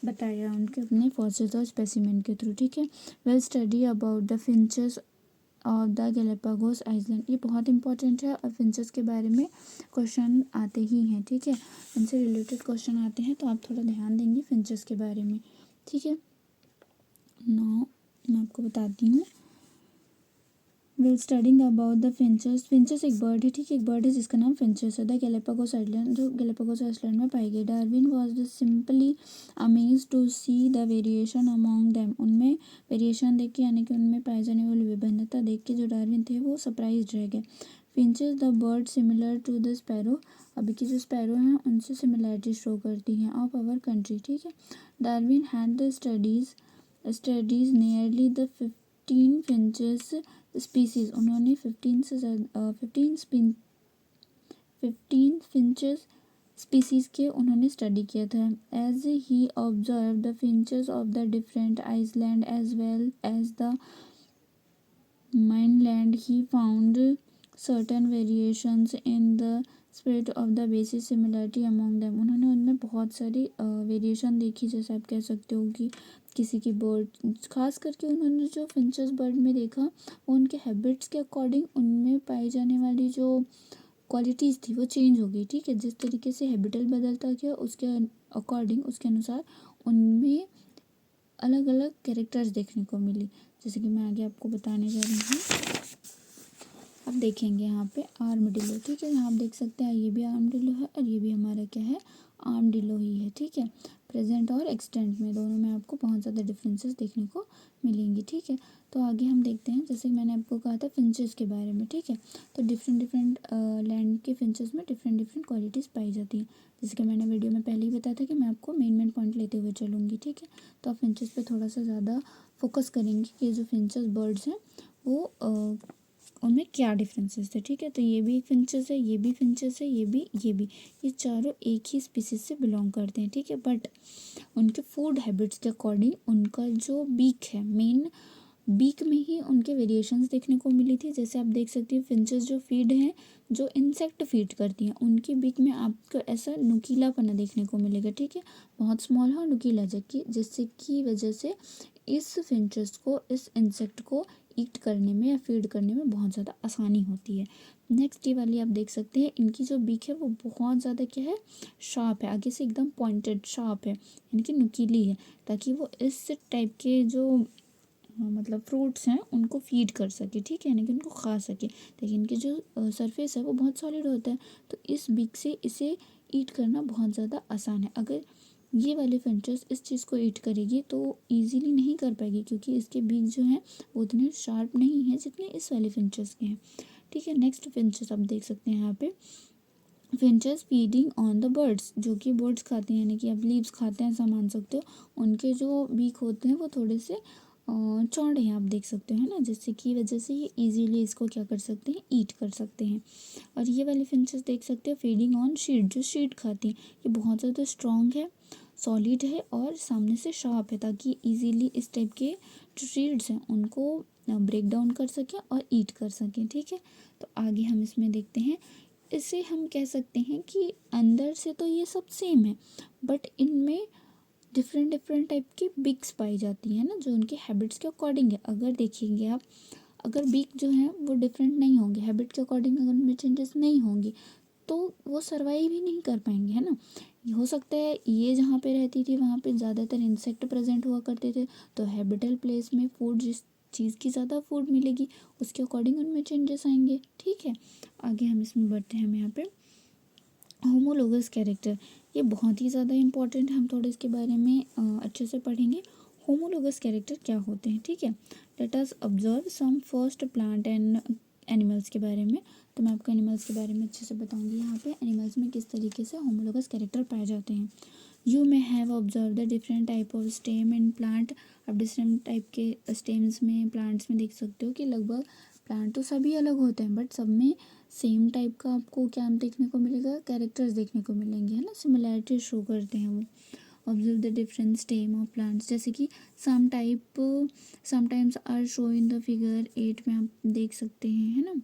बताया उनके अपने फॉसिल्स और स्पेसिमेन के थ्रू। ठीक है, well study about the finches of the Galapagos island, ये बहुत इंपॉर्टेंट है और फिंचेस के बारे में क्वेश्चन आते ही हैं। ठीक है, इनसे रिलेटेड क्वेश्चन आते हैं तो आप थोड़ा ध्यान देंगे फिंचेस के बारे में। ठीक है, नाउ मैं आपको बताती हूँ, well studying about the finches. Finches एक बर्ड है, ठीक है, एक बर्ड है जिसका नाम फिंचेस है। द गैलापागोस आइलैंड, जो गैलापागोस आइसलैंड में पाई गई। Darwin was the simply amaze to see the variation among them, उनमें वेरिएशन देख के यानी कि उनमें पाए जाने वाली विभिन्नता देख के जो डार्विन थे वो सरप्राइज रह गए। Finches the bird similar to the sparrow, अभी की जो स्पैरो हैं उनसे सिमिलैरिटी शो करती हैं ऑफ आवर कंट्री। ठीक है, Darwin had the studies nearly the 15 finches species, उन्होंने 15 फिंचेस स्पीसीज के उन्होंने स्टडी किया था। As he observe the finches of the different island as well as the mainland he found certain variations in the spread of the basis similarity among them, उन्होंने उनमें बहुत सारी variation देखी, जैसे आप कह सकते हो कि किसी की बर्ड, खास करके उन्होंने जो फिंचेस बर्ड में देखा वो उनके हैबिट्स के अकॉर्डिंग उनमें पाई जाने वाली जो क्वालिटीज़ थी वो चेंज हो गई, ठीक है। जिस तरीके से हैबिटल बदलता गया उसके अकॉर्डिंग, उसके अनुसार उनमें अलग अलग कैरेक्टर्स देखने को मिली, जैसे कि मैं आगे आपको बताने जा रही हूँ। अब देखेंगे यहाँ पे आर्मडिलो, ठीक है। यहाँ आप देख सकते हैं ये भी आर्मडिलो है और ये भी हमारा क्या है, आर्मडिलो ही है, ठीक है। प्रेजेंट और एक्सटेंट में दोनों में आपको बहुत ज़्यादा डिफरेंसेस देखने को मिलेंगी, ठीक है। तो आगे हम देखते हैं, जैसे मैंने आपको कहा था फिंचेस के बारे में, ठीक है। तो डिफरेंट डिफरेंट लैंड के फिंचेस में डिफरेंट डिफरेंट क्वालिटीज़ पाई जाती हैं, जैसे कि मैंने वीडियो में पहले ही बताया था कि मैं आपको मेन पॉइंट लेते हुए चलूँगी, ठीक है। तो आप फिंचेस पे थोड़ा सा ज़्यादा फोकस करेंगे कि जो फिंचेस बर्ड्स हैं वो उनमें क्या डिफरेंसेस थे, ठीक है। तो ये भी एक फिंचेस है, ये भी फिंचेस है, ये चारों एक ही स्पीसीज से बिलोंग करते हैं, ठीक है। बट उनके फूड हैबिट्स के अकॉर्डिंग उनका जो बीक है, मेन बीक में ही उनके वेरिएशंस देखने को मिली थी। जैसे आप देख सकते हैं फिंचेस जो फीड हैं, जो इंसेक्ट फीड करती हैं, उनकी बीक में आपको ऐसा नुकीलापना देखने को मिलेगा, ठीक है। बहुत स्मॉल है और नुकीला, जबकि जिससे की वजह से इस फिंचेस को, इस इंसेक्ट को ईट करने में या फीड करने में बहुत ज़्यादा आसानी होती है। नेक्स्ट ये वाली आप देख सकते हैं, इनकी जो बीक है वो बहुत ज़्यादा क्या है, शार्प है, आगे से एकदम पॉइंटेड शार्प है, यानी कि नुकीली है, ताकि वो इस टाइप के जो मतलब फ्रूट्स हैं उनको फीड कर सके, ठीक है, यानी कि उनको खा सके। लेकिन इनके जो सरफेस है वो बहुत सॉलिड होता है, तो इस बीक से इसे ईट करना बहुत ज़्यादा आसान है। अगर ये वाली फिंचेस इस चीज़ को ईट करेगी तो इजीली नहीं कर पाएगी, क्योंकि इसके बीक जो हैं वो उतने शार्प नहीं है जितने इस वाली फिंचेस के हैं, ठीक है। नेक्स्ट फिंचेस आप देख सकते हैं यहाँ पे, finches feeding on the birds, जो कि बर्ड्स खाते हैं, यानी कि आप लीव्स खाते हैं ऐसा मान सकते हो। उनके जो बीक होते हैं वो थोड़े से चौड़े हैं, आप देख सकते हो, है ना, जिससे की वजह से ये इजीली इसको क्या कर सकते हैं, ईट कर सकते हैं। और ये वाले फिंचेस देख सकते हैं फीडिंग ऑन शीट, जो शीट खाती हैं, ये बहुत ज़्यादा स्ट्रॉन्ग है, सॉलिड है और सामने से शार्प है, ताकि इजीली इस टाइप के जो शीट्स हैं उनको ब्रेक डाउन कर सकें और ईट कर सकें, ठीक है। तो आगे हम इसमें देखते हैं, इसे हम कह सकते हैं कि अंदर से तो ये सब सेम है, बट इनमें डिफरेंट डिफरेंट टाइप की बिक्स पाई जाती हैं ना, जो उनके हैबिट्स के अकॉर्डिंग है। अगर देखेंगे आप, अगर बिक जो है वो डिफरेंट नहीं होंगे, हैबिट के अकॉर्डिंग अगर उनमें चेंजेस नहीं होंगी तो वो सर्वाइव ही नहीं कर पाएंगे, है ना। हो सकता है ये जहाँ पे रहती थी वहाँ पे ज़्यादातर इंसेक्ट प्रेजेंट हुआ करते थे, तो हैबिटल प्लेस में फूड, जिस चीज़ की ज़्यादा फूड मिलेगी उसके अकॉर्डिंग उनमें चेंजेस आएंगे, ठीक है। आगे हम इसमें बढ़ते हैं, हम यहाँ पे होमोलोगस कैरेक्टर, ये बहुत ही ज़्यादा इंपॉर्टेंट है, हम थोड़े इसके बारे में अच्छे से पढ़ेंगे। होमोलोगस कैरेक्टर क्या होते हैं, ठीक है। Let us observe some first plant and animals के बारे में। तो मैं आपको एनिमल्स के बारे में अच्छे से बताऊंगी यहाँ पे, एनिमल्स में किस तरीके से होमोलोगस कैरेक्टर पाए जाते हैं। You may have observe the different type of stem in plant, अब डिफरेंट टाइप के स्टेम्स में, प्लांट्स में देख सकते हो कि लगभग प्लांट तो सभी अलग होते हैं, बट सब में सेम टाइप का आपको क्या देखने को मिलेगा, कैरेक्टर्स देखने को मिलेंगे, है ना, सिमिलैरिटी शो करते हैं वो। Observe the different stem of plants, जैसे कि sometimes are show in the figure 8 में आप देख सकते हैं, है ना।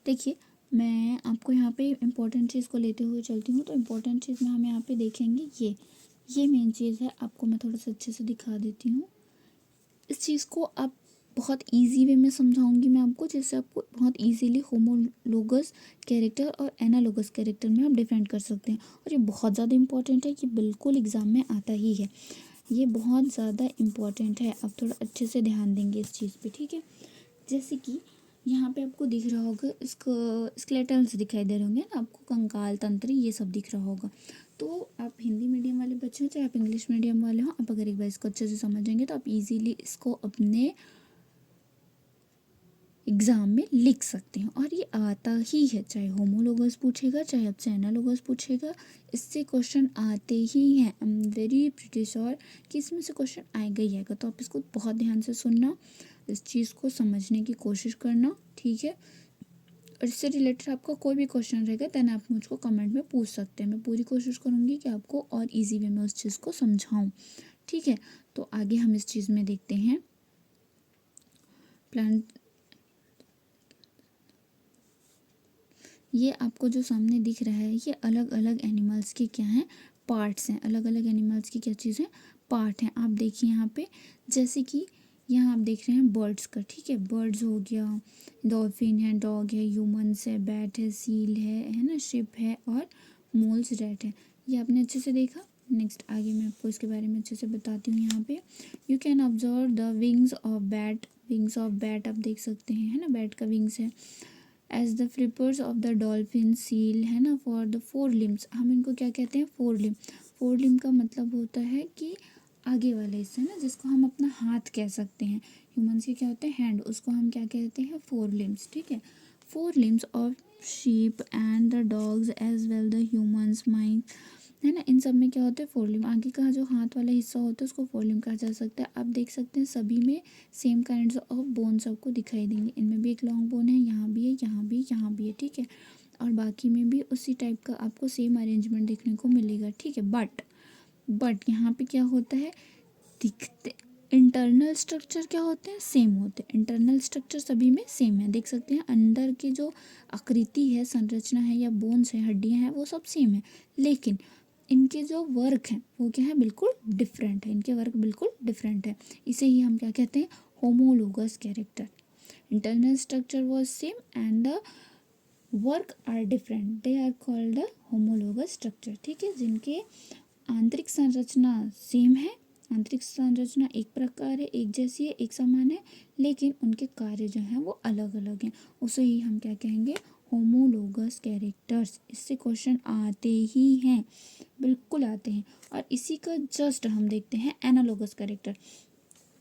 देखिए मैं आपको यहाँ पे इम्पोर्टेंट चीज़ को लेते हुए चलती हूँ, तो इम्पोर्टेंट चीज़ में हम यहाँ पे देखेंगे ये मेन चीज़ है, आपको मैं थोड़ा सा अच्छे से दिखा देती हूँ। इस चीज़ को आप बहुत इजी वे में समझाऊंगी मैं आपको, जिससे आपको बहुत इजीली होमोलोगस कैरेक्टर और एनालोगस कैरेक्टर में आप डिफरेंट कर सकते हैं। और ये बहुत ज़्यादा इंपॉर्टेंट है, कि बिल्कुल एग्ज़ाम में आता ही है, ये बहुत ज़्यादा इम्पॉर्टेंट है, आप थोड़ा अच्छे से ध्यान देंगे इस चीज़ पे, ठीक है। जैसे कि यहाँ पे आपको दिख रहा होगा, स्केलेटल्स दिखाई दे रहे होंगे ना आपको, कंकाल, तंत्र, ये सब दिख रहा होगा। तो आप हिंदी मीडियम वाले बच्चे हो चाहे आप इंग्लिश मीडियम वाले हो, आप अगर एक बार इसको अच्छे से समझेंगे तो आप इजीली इसको अपने एग्ज़ाम में लिख सकते हैं। और ये आता ही है, चाहे होमोलोगस पूछेगा चाहे आपसे एनालोगस पूछेगा, इससे क्वेश्चन आते ही हैं। I am very pretty sure कि इसमें से क्वेश्चन आएगा ही आएगा। तो आप इसको बहुत ध्यान से सुनना, इस चीज़ को समझने की कोशिश करना, ठीक है। और इससे रिलेटेड आपका कोई भी क्वेश्चन रहेगा देन आप मुझको कमेंट में पूछ सकते हैं, मैं पूरी कोशिश करूँगी कि आपको और ईजी वे में उस चीज़ को समझाऊँ, ठीक है। तो आगे हम इस चीज़ में देखते हैं, प्लांट ये आपको जो सामने दिख रहा है ये अलग अलग एनिमल्स के क्या हैं, पार्ट्स हैं। अलग अलग एनिमल्स की क्या चीज़ है, पार्ट हैं। आप देखिए यहाँ पे, जैसे कि यहाँ आप देख रहे हैं बर्ड्स का, ठीक है, बर्ड्स हो गया, डॉल्फिन है, डॉग है, ह्यूमंस है, बैट है, सील है ना, शिप है, और मोल्स, रैट है। ये आपने अच्छे से देखा। नेक्स्ट आगे मैं आपको इसके बारे में अच्छे से बताती हूँ। यहाँ पे you can observe the wings of bat. Wings of bat आप देख सकते हैं, है ना, बैट का विंग्स है। As the flippers of the dolphin, seal, है ना, फॉर द फोर लिम्स। हम इनको क्या कहते हैं, फोर लिम। फोर लिम का मतलब होता है कि आगे वाला हिस्सा, है ना, जिसको हम अपना हाथ कह सकते हैं। ह्यूमंस के क्या होते हैं, हैंड, उसको हम क्या कहते हैं, फोर लिम्स, ठीक है। Four limbs of sheep and the dogs as well the humans mind, है ना, इन सब में क्या होता है, फोर लिम। आगे का जो हाथ वाला हिस्सा होता है उसको फोर लिम कहा जा सकता है। आप देख सकते हैं सभी में सेम काइंड्स ऑफ बोन्स आपको दिखाई देंगे। इनमें भी एक लॉन्ग बोन है, यहाँ भी है, यहाँ भी, यहाँ भी है, ठीक है। और बाकी में भी उसी टाइप का आपको सेम अरेंजमेंट देखने को मिलेगा, ठीक है। बट यहाँ पे क्या होता है, दिखते इंटरनल स्ट्रक्चर क्या होते हैं, सेम होते हैं। इंटरनल स्ट्रक्चर सभी में सेम है, देख सकते हैं अंदर की जो आकृति है, संरचना है, या बोन्स है, हड्डियां हैं, वो सब सेम है। लेकिन इनके जो वर्क हैं वो क्या है, बिल्कुल डिफरेंट है। इनके वर्क बिल्कुल डिफरेंट है। इसे ही हम क्या कहते हैं, homologous character. Internal structure was same and the work are different, they are called the homologous structure, ठीक है। जिनके आंतरिक संरचना सेम है, आंतरिक संरचना एक प्रकार है, एक जैसी है, एक समान है, लेकिन उनके कार्य जो हैं वो अलग अलग हैं। उसे ही हम क्या कहेंगे, होमोलोगस कैरेक्टर्स। इससे क्वेश्चन आते ही हैं, बिल्कुल आते हैं। और इसी का जस्ट हम देखते हैं एनालोगस कैरेक्टर।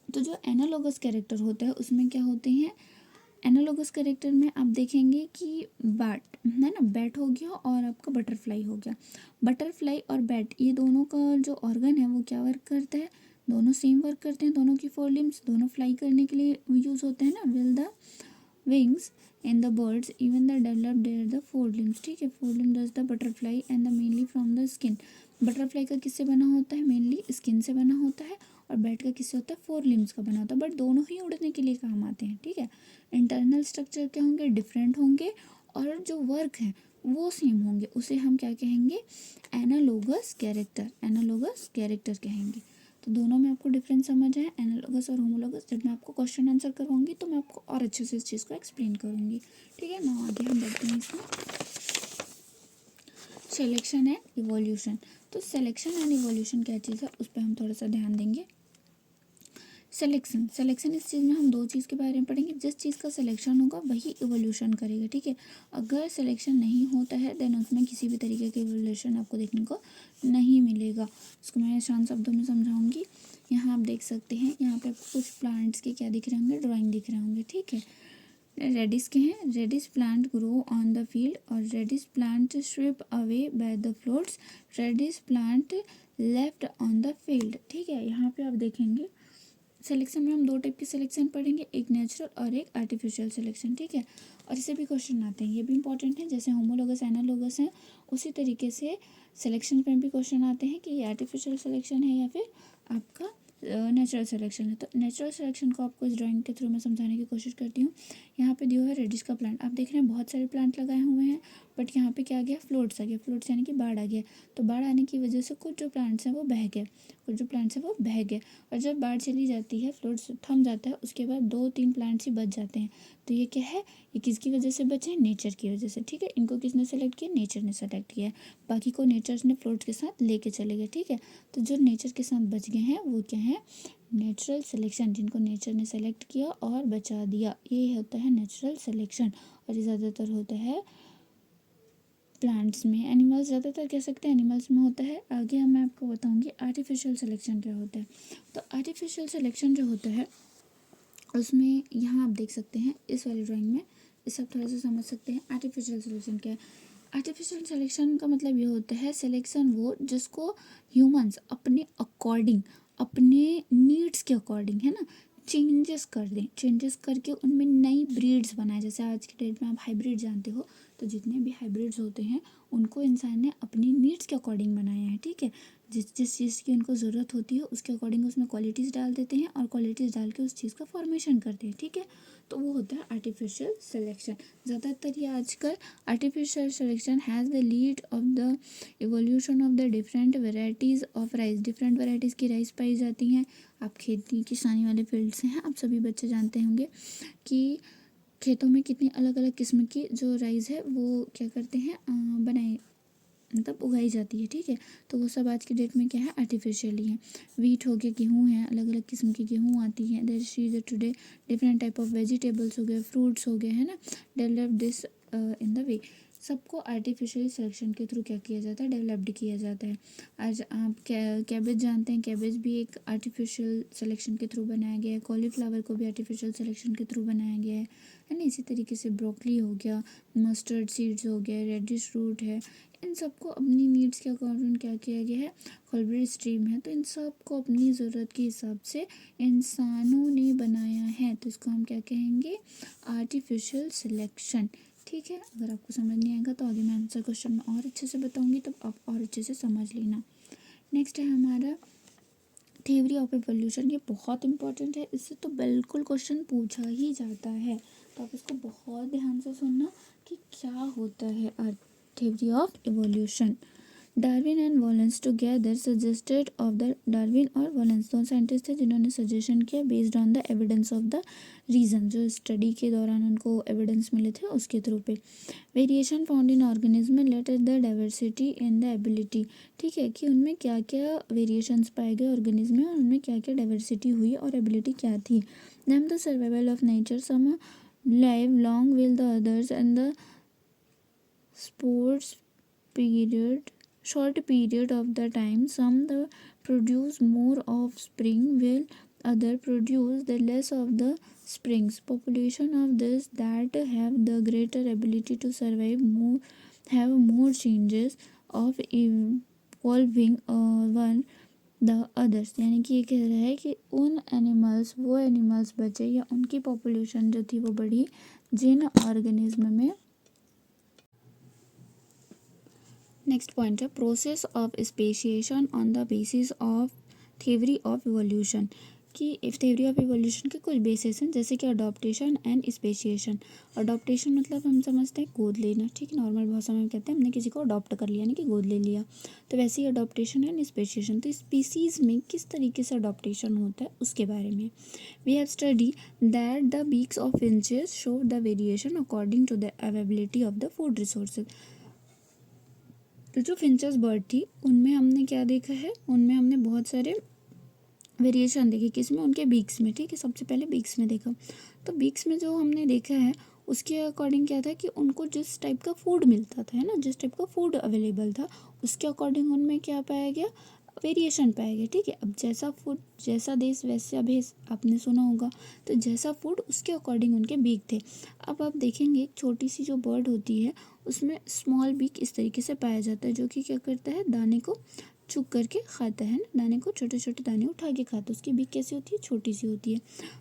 तो जो एनालोगस कैरेक्टर होता है उसमें क्या होते हैं, एनालोगस कैरेक्टर में आप देखेंगे कि बैट, है ना, बैट हो गया और आपका बटरफ्लाई हो गया। बटरफ्लाई और बैट, ये दोनों का जो ऑर्गन है वो क्या वर्क करता है, दोनों सेम वर्क करते हैं। दोनों की फोर लिम्स, दोनों फ्लाई करने के लिए यूज़ होते हैं ना, will the wings in the birds even the developed their the four limbs, ठीक है। Four limb does the butterfly and the mainly from the skin। Butterfly का किससे बना होता है, मेनली स्किन से बना होता है। और बैट का किससे होता है, फोर लिम्स का बना होता है। बट दोनों ही उड़ने के लिए काम आते हैं, ठीक है। इंटरनल स्ट्रक्चर क्या होंगे, डिफरेंट होंगे, और जो वर्क है वो सेम होंगे। उसे हम क्या कहेंगे, एनालोगस कैरेक्टर, एनालोगस कैरेक्टर कहेंगे। तो दोनों में आपको डिफरेंस समझ आए, एनालॉगस और होमोलॉगस। जब मैं आपको क्वेश्चन आंसर करवाऊंगी तो मैं आपको और अच्छे से इस चीज़ को एक्सप्लेन करूंगी, ठीक है ना। आगे हम बढ़ते हैं इसमें, सिलेक्शन एंड इवोल्यूशन। तो सिलेक्शन एंड इवोल्यूशन क्या चीज़ है, उस पर हम थोड़ा सा ध्यान देंगे। सिलेक्शन इस चीज़ में हम दो चीज़ के बारे में पढ़ेंगे। जिस चीज़ का सिलेक्शन होगा वही इवोल्यूशन करेगा, ठीक है। अगर सिलेक्शन नहीं होता है देन उसमें किसी भी तरीके का इवोल्यूशन आपको देखने को नहीं मिलेगा। इसको मैं शांत शब्दों में समझाऊंगी। यहाँ आप देख सकते हैं, यहाँ पे आपको कुछ प्लांट्स के क्या दिख रहे होंगे, ड्राइंग दिख रहे होंगे, ठीक है। रेडिस के हैं, radish plant grow on the field, और रेडिस प्लांट श्रिप away by the floods, radish plant left on the field, ठीक है। यहाँ पे आप देखेंगे सिलेक्शन में हम दो टाइप की सिलेक्शन पढ़ेंगे, एक नेचुरल और एक आर्टिफिशियल सिलेक्शन, ठीक है। और इससे भी क्वेश्चन आते हैं, ये भी इंपॉर्टेंट है। जैसे होमोलोगस एनालोगस है उसी तरीके से सिलेक्शन में भी क्वेश्चन आते हैं कि ये आर्टिफिशियल सिलेक्शन है या फिर आपका नेचुरल सिलेक्शन है। तो नेचुरल सिलेक्शन को आपको इस ड्राइंग के थ्रू मैं समझाने की कोशिश करती हूँ। यहाँ पे दिया है रेडिश का प्लांट, आप देख रहे हैं बहुत सारे प्लांट लगाए हुए हैं, बट यहाँ पे क्या आ गया, फ्लोट्स आ गया। फ्लोट्स यानी कि बाढ़ आ गया। तो बाढ़ आने की वजह से कुछ जो प्लांट्स हैं वो बह गए, कुछ जो प्लांट्स हैं वो बह गए। और जब बाढ़ चली जाती है, फ्लोट्स थम जाता है, उसके बाद दो तीन प्लांट्स ही बच जाते हैं। तो ये क्या है, ये किसकी वजह से बचे हैं, नेचर की वजह से, ठीक है। इनको किसने सेलेक्ट किया, नेचर ने सेलेक्ट किया है। बाकी को नेचर ने फ्लोट्स के साथ लेके चले गए, ठीक है। तो जो नेचर के साथ बच गए हैं वो क्या है, नेचुरल सिलेक्शन, जिनको नेचर ने सेलेक्ट किया और बचा दिया, ये होता है नेचुरल सिलेक्शन। और ये ज़्यादातर होता है प्लांट्स में, एनिमल्स ज़्यादातर कह सकते हैं एनिमल्स में होता है। आगे मैं आपको बताऊंगी आर्टिफिशियल सिलेक्शन क्या होता है। तो आर्टिफिशियल सिलेक्शन जो होता है उसमें यहाँ आप देख सकते हैं इस वाली ड्राइंग में, इसे आप थोड़ा सा समझ सकते हैं आर्टिफिशियल सिलेक्शन क्या है। आर्टिफिशियल सिलेक्शन का मतलब ये होता है सिलेक्शन वो जिसको ह्यूमंस अपने अकॉर्डिंग, अपने नीड्स के अकॉर्डिंग, है ना, चेंजेस कर दें, चेंजेस करके उनमें नई ब्रीड्स बनाए। जैसे आज के डेट में आप हाइब्रिड जानते हो, तो जितने भी हाइब्रिड्स होते हैं उनको इंसान ने अपनी नीड्स के अकॉर्डिंग बनाया है, ठीक है। जिस जिस चीज़ की उनको ज़रूरत होती है उसके अकॉर्डिंग उसमें क्वालिटीज़ डाल देते हैं और क्वालिटीज़ डाल के उस चीज़ का फॉर्मेशन करते हैं, ठीक है। तो वो होता है आर्टिफिशियल सिलेक्शन। ज़्यादातर ये आजकल artificial selection has the lead of the evolution of the different varieties of rice. Different varieties की राइस पाई जाती हैं। आप खेती किसानी वाले फील्ड से हैं, आप सभी बच्चे जानते होंगे कि खेतों में कितनी अलग अलग किस्म की जो राइस है वो क्या करते हैं, बनाए मतलब उगाई जाती है, ठीक है। तो वो सब आज की डेट में क्या है, आर्टिफिशियली है। वीट हो गया, गेहूँ है, अलग अलग किस्म की गेहूँ आती है। There she is today different type of vegetables हो गए, फ्रूट्स हो गए, है ना। Develop this in the way. सबको आर्टिफिशियल सिलेक्शन के थ्रू क्या किया जाता है, डेवलप्ड किया जाता है। आज आप कैबेज जानते हैं, कैबेज भी एक आर्टिफिशियल सिलेक्शन के थ्रू बनाया गया है। कॉलीफ्लावर को भी आर्टिफिशियल सिलेक्शन के थ्रू बनाया गया है ना। इसी तरीके से ब्रोकली हो गया, मस्टर्ड सीड्स हो गए, रेडिश रूट है, इन सबको अपनी नीड्स के अकॉर्डिंग क्या किया गया है, हाइब्रिड स्ट्रीम है। तो इन सबको अपनी ज़रूरत के हिसाब से इंसानों ने बनाया है, तो इसको हम क्या कहेंगे, आर्टिफिशियल सिलेक्शन, ठीक है। अगर आपको समझ नहीं आएगा तो आगे मैं आंसर क्वेश्चन में और अच्छे से बताऊंगी, तब आप और अच्छे से समझ लेना। नेक्स्ट है हमारा थ्योरी ऑफ इवोल्यूशन। ये बहुत इंपॉर्टेंट है, इससे तो बिल्कुल क्वेश्चन पूछा ही जाता है, तो आप इसको बहुत ध्यान से सुनना कि क्या होता है theory of evolution. Darwin and Wallace together suggested of the, Darwin और वॉलेंस दो साइंटिस्ट थे जिन्होंने सजेशन किया based on the evidence of the reason, जो स्टडी के दौरान उनको एविडेंस मिले थे उसके थ्रू पे। Variation found in organism let the diversity in the ability, ठीक है, कि उनमें क्या क्या वेरिएशंस पाए गए ऑर्गेनिज्म में और उनमें क्या क्या डाइवर्सिटी हुई और एबिलिटी क्या थी। Then the survival of nature, some live long will the others and the sports period short period of the time, some the produce more offspring while other produce the less of the springs. Population of this that have the greater ability to survive more have more changes of evolving one the others. यानी कि ये कह रहा है कि उन animals, वो animals बचे या उनकी पॉपुलेशन जो थी वो बढ़ी जिन ऑर्गेनिज्म में। नेक्स्ट पॉइंट है process of speciation on the basis of theory of evolution, कि थ्योरी ऑफ इवोल्यूशन के कुछ बेसिस हैं, जैसे कि अडॉप्टेशन एंड स्पेशिएशन। अडॉप्टेशन मतलब हम समझते हैं गोद लेना, ठीक है, नॉर्मल भाषा में कहते हैं हमने किसी को अडॉप्ट कर लिया, यानी कि गोद ले लिया। तो वैसे ही अडॉप्टेशन एंड स्पेशिएशन, तो स्पीसीज़ में किस तरीके से अडॉप्टेशन होता है उसके बारे में। We have study that the beaks of finches show the variation according to the availability of the food resources. तो जो फिंचेस बर्ड थी उनमें हमने क्या देखा है, उनमें हमने बहुत सारे वेरिएशन देखे, किसमें, उनके बीक्स में, ठीक है। सबसे पहले बीक्स में देखा, तो बीक्स में जो हमने देखा है उसके अकॉर्डिंग क्या था कि उनको जिस टाइप का फूड मिलता था, है ना, जिस टाइप का फूड अवेलेबल था उसके अकॉर्डिंग उनमें क्या पाया गया, वेरिएशन पाया गया, ठीक है। अब जैसा फूड जैसा देश वैसा भेष, आपने सुना होगा, तो जैसा फूड उसके अकॉर्डिंग उनके बीक थे। अब आप देखेंगे एक छोटी सी जो बर्ड होती है उसमें स्मॉल बीक इस तरीके से पाया जाता है, जो कि क्या करता है, दाने को चुग करके खाता है ना, दाने को छोटे छोटे दाने उठा के खाता है, उसकी बीक कैसी होती है, छोटी सी होती है।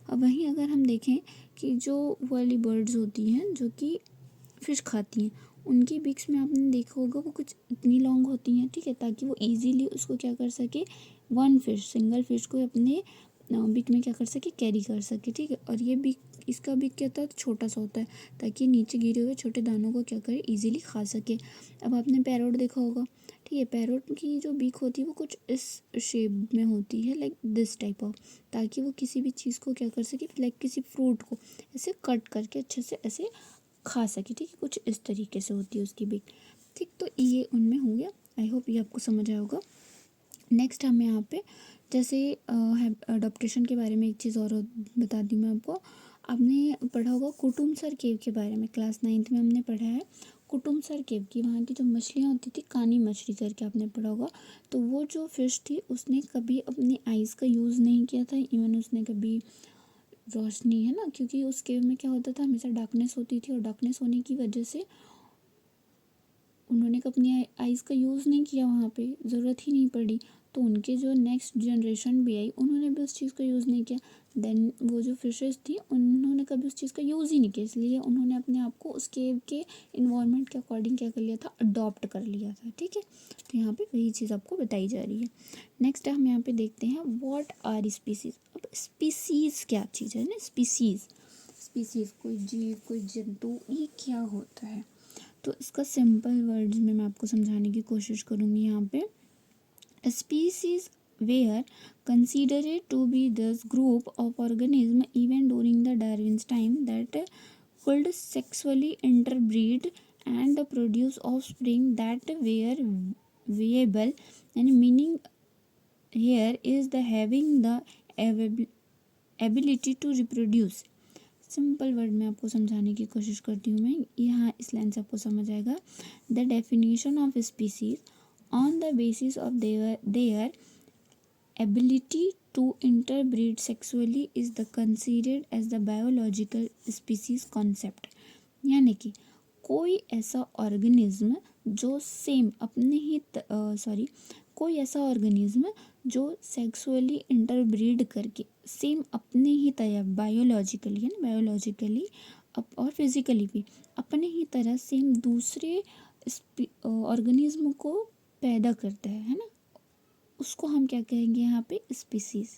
अब वहीं अगर हम देखें कि जो वाली बर्ड्स होती हैं जो कि फिश खाती हैं, उनकी बीक्स में आपने देखा होगा वो कुछ इतनी लॉन्ग होती हैं, ठीक है, ताकि वो इजीली उसको क्या कर सके, वन फिश, सिंगल फिश को अपने बीक में क्या कर सके, कैरी कर सके, ठीक है। और ये बीक, इसका बीक क्या होता है, छोटा सा होता है, ताकि नीचे गिरे हुए छोटे दानों को क्या करे, इजीली खा सके। अब आपने पैरोट देखा होगा, ठीक है, पैरोट की जो बीक होती है वो कुछ इस शेप में होती है, लाइक दिस टाइप ऑफ, ताकि वो किसी भी चीज़ को क्या कर सके, लाइक किसी फ्रूट को ऐसे कट करके अच्छे से ऐसे खा सके, ठीक है, कुछ इस तरीके से होती है उसकी बीक, ठीक। तो ये उनमें हो गया, आई होप ये आपको समझ आया होगा। नेक्स्ट हमें यहाँ पे जैसे अडॉप्टेशन के बारे में एक चीज़ और बता दी मैं आपको। आपने पढ़ा होगा कुटुमसर केव के बारे में, क्लास 9th में हमने पढ़ा है कुटुमसर केव की, वहाँ की जो मछलियाँ होती थी कानी मछली करके आपने पढ़ा होगा। तो वो जो फिश थी उसने कभी अपनी आइज़ का यूज़ नहीं किया था, इवन उसने कभी रोशनी, है ना, क्योंकि उस केव में क्या होता था, हमेशा डार्कनेस होती थी और डार्कनेस होने की वजह से उन्होंने अपनी आइज़ का यूज़ नहीं किया, वहाँ पे ज़रूरत ही नहीं पड़ी। तो उनके जो नेक्स्ट जनरेशन भी आई उन्होंने भी उस चीज़ का यूज़ नहीं किया, देन वो जो फिशेस थी उन्होंने कभी उस चीज़ का यूज़ ही नहीं किया, इसलिए उन्होंने अपने आप को उस केव के इन्वायरमेंट के अकॉर्डिंग क्या कर लिया था, अडॉप्ट कर लिया था। ठीक है, तो यहाँ पे वही चीज़ आपको बताई जा रही है। नेक्स्ट हम यहाँ पे देखते हैं व्हाट आर स्पीसीज। अब स्पीसीज क्या चीज़ है ना, स्पीसीज स्पीसीज कोई जीव, कोई जंतु, ये क्या होता है। तो इसका सिंपल वर्ड्स में मैं आपको समझाने की कोशिश करूँगी यहाँ पे। Species were considered to be this group of organisms even during the Darwin's time that could sexually interbreed and produce offspring that were viable, and meaning here is the having the ability to reproduce। Simple word में आपको समझाने की कोशिश करती हूँ मैं, यहाँ इस लाइन से आपको समझ आएगा। The definition of species on the basis of their ability to interbreed sexually is the considered as the biological species concept। यानी कि कोई ऐसा ऑर्गेनिज्म जो सेम अपने ही कोई ऐसा ऑर्गेनिज्म जो सेक्सुअली इंटरब्रीड करके सेम अपने ही तरह बायोलॉजिकली है ना, बायोलॉजिकली और फिजिकली भी अपने ही तरह सेम दूसरे ऑर्गेनिज्म को पैदा करता है ना, उसको हम क्या कहेंगे यहाँ पे, स्पीसीज।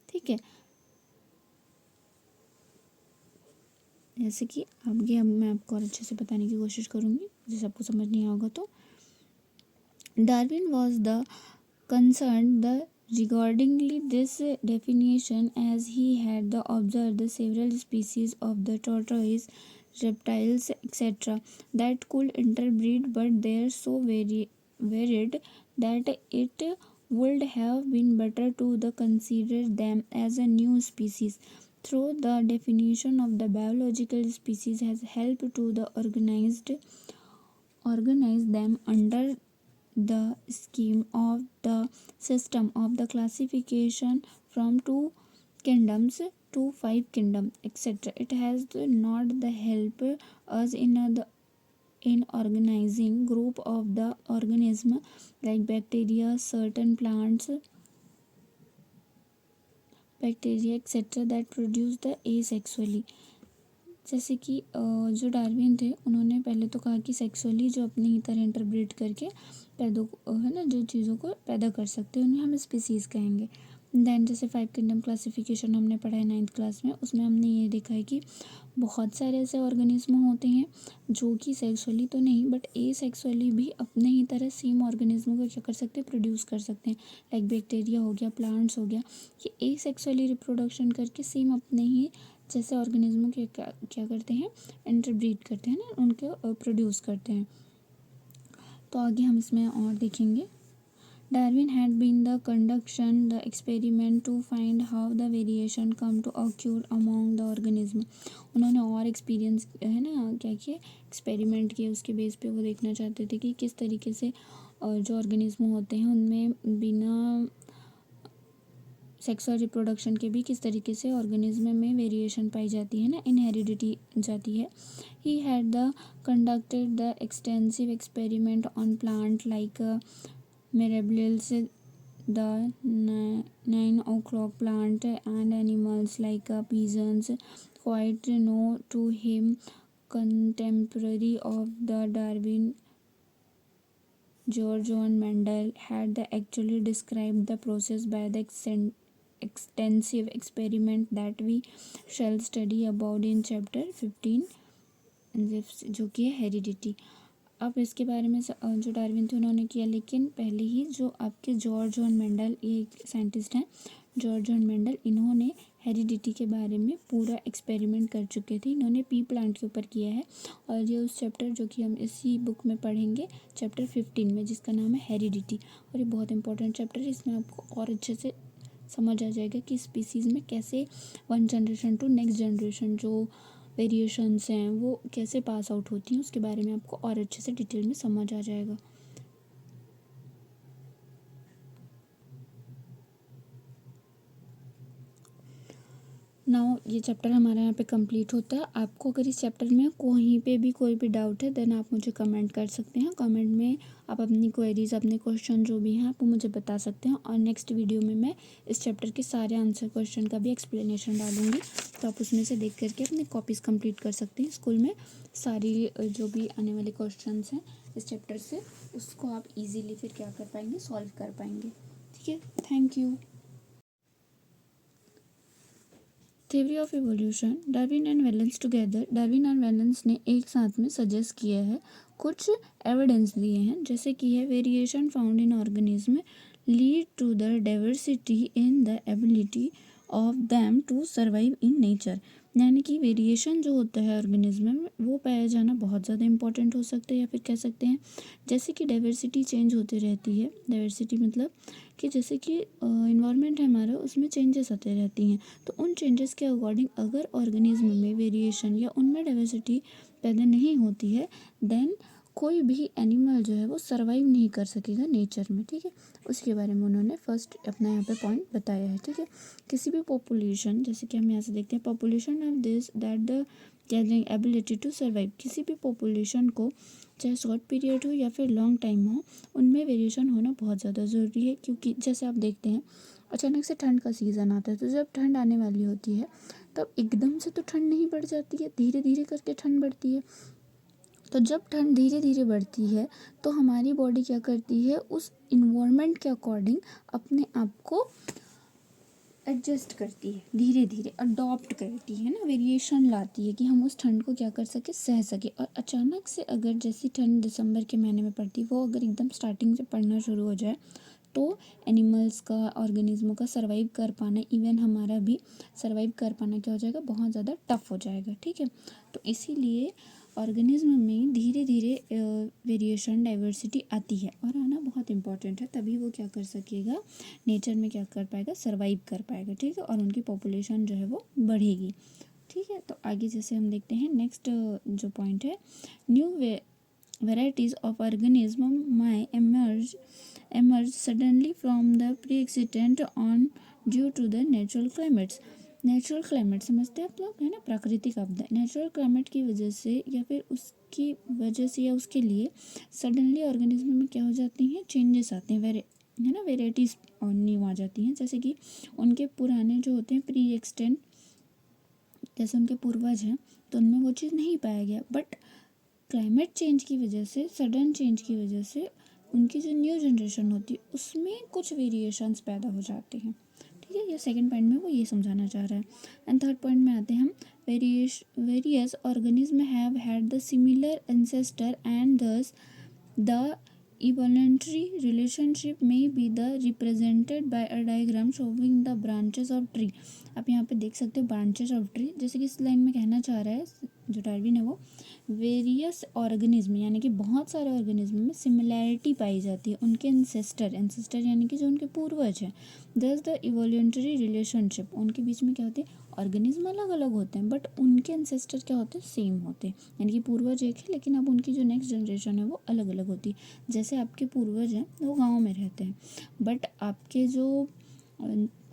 ठीक है, जैसे कि आगे अब मैं आपको और अच्छे से बताने की कोशिश करूँगी, जैसे आपको समझ नहीं होगा तो। Darwin was the concern the regardingly this definition as he had observed the several species of the tortoise, reptiles, etc. that could interbreed, but they are so varied that it would have been better to consider them as a new species. Through the definition of the biological species has helped to organize them under the scheme of the system of the classification from 2 kingdoms to 5 kingdoms, etc. It has not the help us in organizing group of the organism like bacteria, certain plants, bacteria, etc. that produce the asexually। जैसे कि जो Darwin थे उन्होंने पहले तो कहा कि sexually जो अपनी ही तरह इंटरब्रेट करके पैदा है ना, जो चीज़ों को पैदा कर सकते हैं उन्हें हम स्पीसीज़ कहेंगे। देन जैसे 5 किंगडम क्लासिफिकेशन हमने पढ़ा है 9th क्लास में, उसमें हमने ये देखा है कि बहुत सारे ऐसे ऑर्गेनिज्म होते हैं जो कि सेक्सुअली तो नहीं बट एसेक्सुअली भी अपने ही तरह सेम ऑर्गेनिज्म को क्या कर सकते हैं, प्रोड्यूस कर सकते हैं। लाइक बैक्टीरिया हो गया, प्लांट्स हो गया, ये एसेक्सुअली रिप्रोडक्शन करके सेम अपने ही जैसे ऑर्गेनिज्म के क्या करते हैं, इंटरब्रीड करते हैं ना, उनको प्रोड्यूस करते हैं। तो आगे हम इसमें और देखेंगे। Darwin had been the conduction the experiment to find how the variation come to occur among the organism। उन्होंने और एक्सपीरियंस है ना क्या किए, एक्सपेरिमेंट किए, उसके बेस पे वो देखना चाहते थे कि किस तरीके से जो ऑर्गेनिज्म होते हैं उनमें बिना सेक्सुअल रिप्रोडक्शन के भी किस तरीके से ऑर्गेनिज्म में वेरिएशन पाई जाती है ना, इन हेरिडिटी जाती है। He had the conducted the extensive experiment on plant like mirabilis, the 9 o'clock plant, and animals like pigeons, quite known to him, contemporary of the Darwin, George John Mendel, had actually described the process by the extensive experiment that we shall study about in chapter 15, जो कि है heredity. अब इसके बारे में जो Darwin थे उन्होंने किया, लेकिन पहले ही जो आपके जॉर्ज जॉन मेंडल, ये एक साइंटिस्ट हैं जॉर्ज जॉन मेंडल, इन्होंने हेरिडिटी के बारे में पूरा एक्सपेरिमेंट कर चुके थे। इन्होंने पी प्लांट के ऊपर किया है और ये उस चैप्टर जो कि हम इसी बुक में पढ़ेंगे चैप्टर 15 में, जिसका नाम है हेरिडिटी। और ये बहुत इंपॉर्टेंट चैप्टर है, इसमें आपको और अच्छे से समझ आ जाएगा कि स्पीसीज़ में कैसे one generation to next generation जो वेरिएशंस हैं वो कैसे पास आउट होती हैं, उसके बारे में आपको और अच्छे से डिटेल में समझ आ जाएगा। नाउ ये चैप्टर हमारा यहाँ पे कंप्लीट होता है। आपको अगर इस चैप्टर में कहीं पे भी कोई भी डाउट है देन आप मुझे कमेंट कर सकते हैं। कमेंट में आप अपनी क्वेरीज, अपने क्वेश्चन जो भी हैं आप मुझे बता सकते हैं, और नेक्स्ट वीडियो में मैं इस चैप्टर के सारे आंसर क्वेश्चन का भी एक्सप्लेनेशन डालूंगी, तो आप उसमें से देख करके अपनी कॉपीज़ कंप्लीट कर सकते हैं। स्कूल में सारी जो भी आने वाले क्वेश्चन हैं इस चैप्टर से, उसको आप ईजीली फिर क्या कर पाएंगे, सॉल्व कर पाएंगे। ठीक है, thank you. Theory of evolution, Darwin and valence together. Darwin and valence ने एक साथ में सजेस्ट किया है, कुछ एविडेंस दिए हैं, जैसे कि है variation found in organism lead to the diversity in the ability of them to survive in nature. यानी कि वेरिएशन जो होता है ऑर्गेनिज्म में वो पाया जाना बहुत ज़्यादा इंपॉर्टेंट हो सकता है, या फिर कह सकते हैं जैसे कि डाइवर्सिटी चेंज होती रहती है। डाइवर्सिटी मतलब कि जैसे कि इन्वायरमेंट है हमारा, उसमें चेंजेस आते रहती हैं, तो उन चेंजेस के अकॉर्डिंग अगर ऑर्गेनिज्म में वेरिएशन या उनमें डाइवर्सिटी पैदा नहीं होती है देन कोई भी एनिमल जो है वो सर्वाइव नहीं कर सकेगा नेचर में। ठीक है, उसके बारे में उन्होंने फर्स्ट अपना यहाँ पे पॉइंट बताया है। ठीक है, किसी भी पॉपुलेशन, जैसे कि हम यहाँ से देखते हैं, population of this that the gathering ability to survive. किसी भी पॉपुलेशन को चाहे शॉर्ट पीरियड हो या फिर लॉन्ग टाइम हो, उनमें वेरिएशन होना बहुत ज़्यादा ज़रूरी है। क्योंकि जैसे आप देखते हैं अचानक से ठंड का सीज़न आता है, तो जब ठंड आने वाली होती है तब एकदम से तो ठंड नहीं बढ़ जाती है, धीरे धीरे करके ठंड बढ़ती है। तो जब ठंड धीरे धीरे बढ़ती है तो हमारी बॉडी क्या करती है, उस इन्वायरमेंट के अकॉर्डिंग अपने आप को एडजस्ट करती है, धीरे धीरे अडॉप्ट करती है ना, वेरिएशन लाती है कि हम उस ठंड को क्या कर सके, सह सके। और अचानक से अगर जैसी ठंड दिसंबर के महीने में पड़ती है, वो अगर एकदम स्टार्टिंग से पड़ना शुरू हो जाए तो एनिमल्स का, ऑर्गेनिज्मों का सर्वाइव कर पाना, इवन हमारा भी सर्वाइव कर पाना क्या हो जाएगा, बहुत ज़्यादा टफ हो जाएगा। ठीक है, तो इसीलिए ऑर्गेनिज्म में धीरे धीरे वेरिएशन, डाइवर्सिटी आती है, और आना बहुत इंपॉर्टेंट है, तभी वो क्या कर सकेगा, नेचर में क्या कर पाएगा, सर्वाइव कर पाएगा। ठीक है, और उनकी पॉपुलेशन जो है वो बढ़ेगी। ठीक है, तो आगे जैसे हम देखते हैं नेक्स्ट जो पॉइंट है, new varieties of organism may emerge suddenly from the pre-existent on due to the natural climates। Natural climate समझते हैं आप लोग, है ना, प्राकृतिक आपदा। नेचुरल क्लाइमेट की वजह से या फिर उसकी वजह से या उसके लिए सडनली ऑर्गेनिज्म में क्या हो जाती हैं, चेंजेस आते हैं, है ना, वेराइटीज न्यू आ जाती हैं। जैसे कि उनके पुराने जो होते हैं प्री एक्सटेंट, जैसे उनके पूर्वज हैं, तो उनमें वो चीज़ नहीं पाया गया, बट क्लाइमेट चेंज की वजह से, सडन चेंज की वजह से उनकी जो न्यू जनरेशन होती है उसमें कुछ वेरिएशंस पैदा हो जाते हैं। ठीक है, ये सेकंड पॉइंट में वो ये समझाना चाह रहा है। एंड थर्ड पॉइंट में आते हैं हम, various organism have had the similar ancestor and दस the evolutionary relationship may be the represented by a diagram showing the branches of tree। आप यहाँ पे देख सकते हो branches of tree, जैसे कि इस लाइन में कहना चाह रहा है जो डार्विन है वो, वेरियस ऑर्गेनिज्म यानी कि बहुत सारे ऑर्गेनिज्म में सिमिलैरिटी पाई जाती है उनके एंसेस्टर यानी कि जो उनके पूर्वज हैं। दस द इवोल्यूशनरी रिलेशनशिप, उनके बीच में क्या होते हैं, ऑर्गेनिज्म अलग अलग होते हैं बट उनके एंसेस्टर क्या होते हैं, सेम होते हैं। यानी कि पूर्वज एक है लेकिन अब उनकी जो नेक्स्ट जनरेशन है वो अलग अलग होती है। जैसे आपके पूर्वज हैं वो गाँव में रहते हैं, बट आपके जो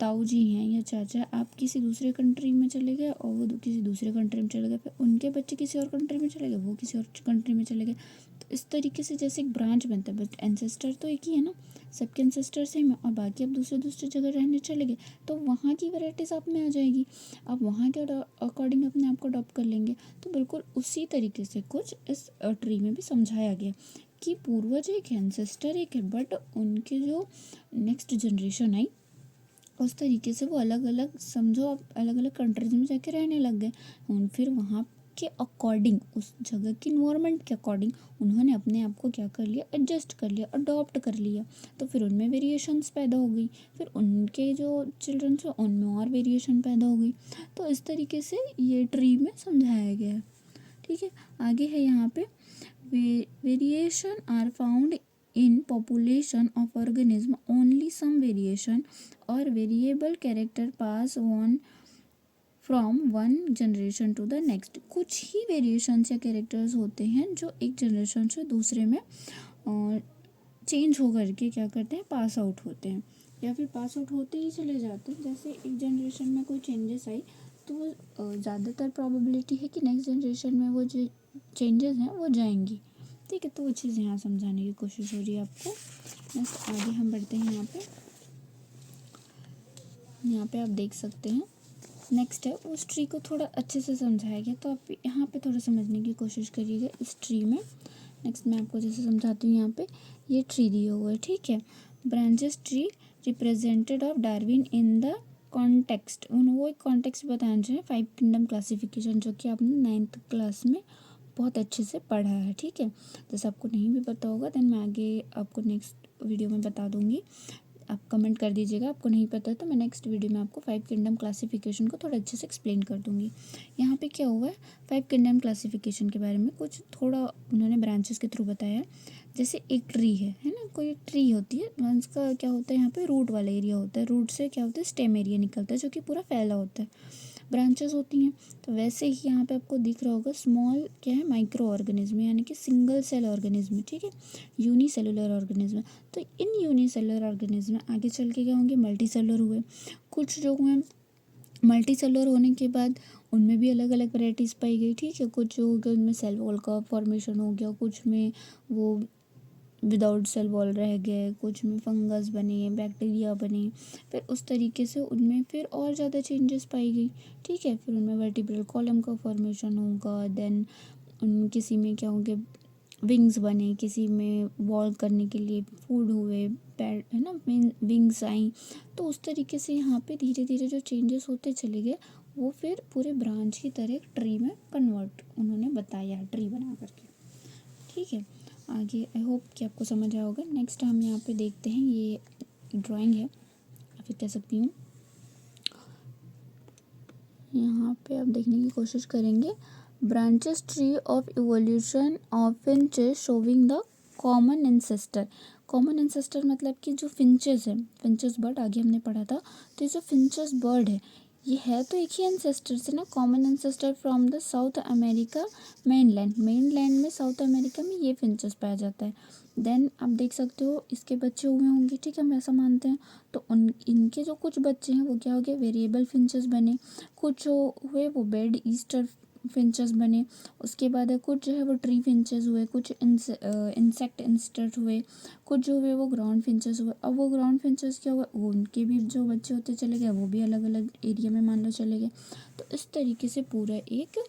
ताऊ जी हैं या चाचा, आप किसी दूसरे कंट्री में चले गए और वो किसी दूसरे कंट्री में चले गए, फिर उनके बच्चे किसी और कंट्री में चले गए, वो किसी और कंट्री में चले गए। तो इस तरीके से जैसे एक ब्रांच बनता है, बट एंसेस्टर तो एक ही है ना, सबके एंसेस्टर सेम है, और बाकी अब दूसरे दूसरे जगह रहने चले गए तो वहाँ की वैराइटीज़ आप में आ जाएगी, आप वहाँ के अकॉर्डिंग अपने आप को अडॉप्ट कर लेंगे। तो बिल्कुल उसी तरीके से कुछ इस ट्री में भी समझाया गया कि पूर्वज एक है, एंसेस्टर एक है, बट उनके जो नेक्स्ट जनरेशन आई उस तरीके से वो अलग अलग, समझो आप अलग अलग कंट्रीज में जाके रहने लग गए। फिर वहाँ के अकॉर्डिंग, उस जगह की इन्वायरमेंट के अकॉर्डिंग उन्होंने अपने आप को क्या कर लिया, एडजस्ट कर लिया, अडॉप्ट कर लिया। तो फिर उनमें वेरिएशंस पैदा हो गई, फिर उनके जो चिल्ड्रन थे उनमें और वेरिएशन पैदा हो गई। तो इस तरीके से ये ट्री में समझाया गया है। ठीक है, आगे है यहाँ पे, variation are found in population of organism, only some variation or variable character pass on from one generation to the next। कुछ ही वेरिएशंस या कैरेक्टर्स होते हैं जो एक जनरेशन से दूसरे में चेंज हो करके क्या करते हैं, पास आउट होते हैं, या फिर पास आउट होते ही चले जाते हैं। जैसे एक जनरेशन में कोई चेंजेस आई तो ज़्यादातर प्रोबेबिलिटी है कि नेक्स्ट जनरेशन में वो जो चेंजेस हैं वो जाएंगी। ठीक है, तो वो चीज़ यहाँ समझाने की कोशिश हो रही है आपको। नेक्स्ट आगे हम बढ़ते हैं। यहाँ पे आप देख सकते हैं नेक्स्ट है उस ट्री को थोड़ा अच्छे से समझाया गया, तो आप यहाँ पे थोड़ा समझने की कोशिश करिएगा इस ट्री में। नेक्स्ट मैं आपको जैसे समझाती हूँ, यहाँ पे ये ट्री दिया हुआ है, ठीक है। Branches tree represented of Darwin in the context, वो एक कॉन्टेक्स्ट बताना चाहिए 5 किंगडम क्लासिफिकेशन, जो कि आपने 9th क्लास में बहुत अच्छे से पढ़ा है, ठीक है। जैसे आपको नहीं भी पता होगा देन मैं आगे आपको नेक्स्ट वीडियो में बता दूंगी। आप कमेंट कर दीजिएगा आपको नहीं पता है, तो मैं नेक्स्ट वीडियो में आपको 5 किंगडम क्लासिफिकेशन को थोड़ा अच्छे से एक्सप्लेन कर दूंगी। यहाँ पे क्या हुआ है 5 किंगडम क्लासिफिकेशन के बारे में कुछ थोड़ा उन्होंने ब्रांचेस के थ्रू बताया है। जैसे एक ट्री है ना, कोई एक ट्री होती है, उसका क्या होता है यहाँ पे रूट वाला एरिया होता है, रूट से क्या होता है स्टेम एरिया निकलता है जो कि पूरा फैला होता है, ब्रांचेस होती हैं। तो वैसे ही यहाँ पे आपको दिख रहा होगा स्मॉल क्या है माइक्रो ऑर्गेनिज्म, यानी कि सिंगल सेल ऑर्गेनिज्म, ठीक है, यूनिसेलुलर ऑर्गेनिज्म। तो इन यूनिसेलुलर ऑर्गेनिज्म आगे चल के क्या होंगे मल्टी सेलुलर हुए। कुछ जो हुए मल्टी सेलुलर होने के बाद उनमें भी अलग अलग वैरायटीज़ पाई गई, ठीक है। कुछ जो हो गया उनमें सेल वॉल का फॉर्मेशन हो गया, कुछ में वो विदाउट सेल वॉल रह गए, कुछ में फंगस बने, बैक्टीरिया बने, फिर उस तरीके से उनमें फिर और ज़्यादा चेंजेस पाई गई, ठीक है। फिर उनमें वर्टिब्रल कॉलम का फॉर्मेशन होगा, देन उन किसी में क्या होंगे विंग्स बने, किसी में वॉल करने के लिए फूड हुए, पैर है ना विंग्स आई। तो उस तरीके से यहाँ पे धीरे धीरे जो चेंजेस होते चले गए वो फिर पूरे ब्रांच की तरह एक ट्री में कन्वर्ट उन्होंने बताया ट्री बना करके, ठीक है। आगे आई होप कि आपको समझ आया होगा। नेक्स्ट हम यहाँ पे देखते हैं, ये ड्राइंग है या फिर कह सकती हूँ, यहाँ पे आप देखने की कोशिश करेंगे branches tree of evolution of finches showing the common ancestor. Common ancestor मतलब कि जो फिंचेस है, फिंचेस बर्ड आगे हमने पढ़ा था, तो ये जो फिंचेस बर्ड है ये है तो एक ही एंसेस्टर से ना, common ancestor from the South America mainland में साउथ अमेरिका में ये फिंचेस पाया जाता है। देन आप देख सकते हो इसके बच्चे हुए होंगे, ठीक है, हम ऐसा मानते हैं। तो इनके जो कुछ बच्चे हैं वो क्या हो गए वेरिएबल फिंचेस बने, कुछ जो हुए वो बेड ईस्टर फिंचेस बने, उसके बाद है कुछ जो है वो ट्री फिंचेस हुए, कुछ इंसेक्ट इंस्टेट हुए, कुछ जो हुए वो ग्राउंड फिंचेस हुए। अब वो ग्राउंड फिंचेस क्या हुआ, वो उनके भी जो बच्चे होते चले गए वो भी अलग अलग एरिया में मान लो चले गए। तो इस तरीके से पूरा एक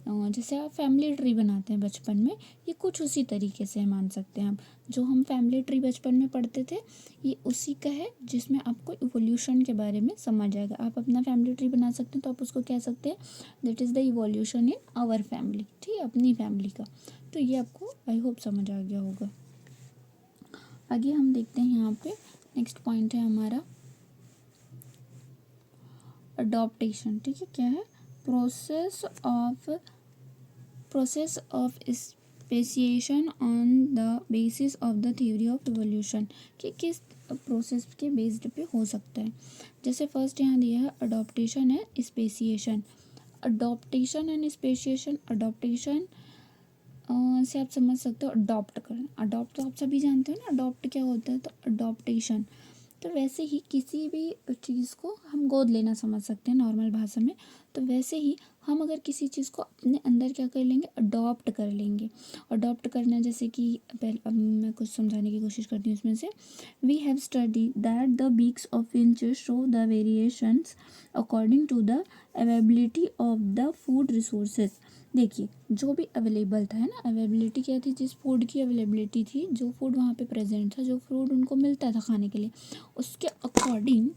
जैसे आप फैमिली ट्री बनाते हैं बचपन में, ये कुछ उसी तरीके से मान सकते हैं आप। जो हम फैमिली ट्री बचपन में पढ़ते थे ये उसी का है, जिसमें आपको इवोल्यूशन के बारे में समझ आएगा। आप अपना फैमिली ट्री बना सकते हैं तो आप उसको कह सकते हैं that is the evolution in our family, ठीक है, अपनी फैमिली का। तो ये आपको आई होप समझ आ गया होगा। आगे हम देखते हैं यहाँ पे नेक्स्ट पॉइंट है हमारा अडॉप्टेशन, ठीक है। क्या है process of speciation on the basis of the theory of evolution, कि किस प्रोसेस के बेस्ड पे हो सकता है। जैसे फर्स्ट यहाँ दिया है अडॉप्टेशन है speciation. Adaptation and speciation, adaptation से आप समझ सकते हो अडॉप्ट करना, अडॉप्ट तो आप सभी जानते हो ना अडॉप्ट क्या होता है, तो अडॉप्टेशन। तो वैसे ही किसी भी चीज़ को हम गोद लेना समझ सकते हैं नॉर्मल भाषा में। तो वैसे ही हम अगर किसी चीज़ को अपने अंदर क्या कर लेंगे अडॉप्ट कर लेंगे। अडॉप्ट करना जैसे कि पहले अब मैं कुछ समझाने की कोशिश करती हूँ इसमें से। We have study that the beaks of finches show the variations according to the availability of the food resources. देखिए जो भी अवेलेबल था है ना, अवेलेबिलिटी क्या थी, जिस फूड की अवेलेबिलिटी थी, जो फूड वहाँ पे प्रेजेंट था, जो फूड उनको मिलता था खाने के लिए, उसके अकॉर्डिंग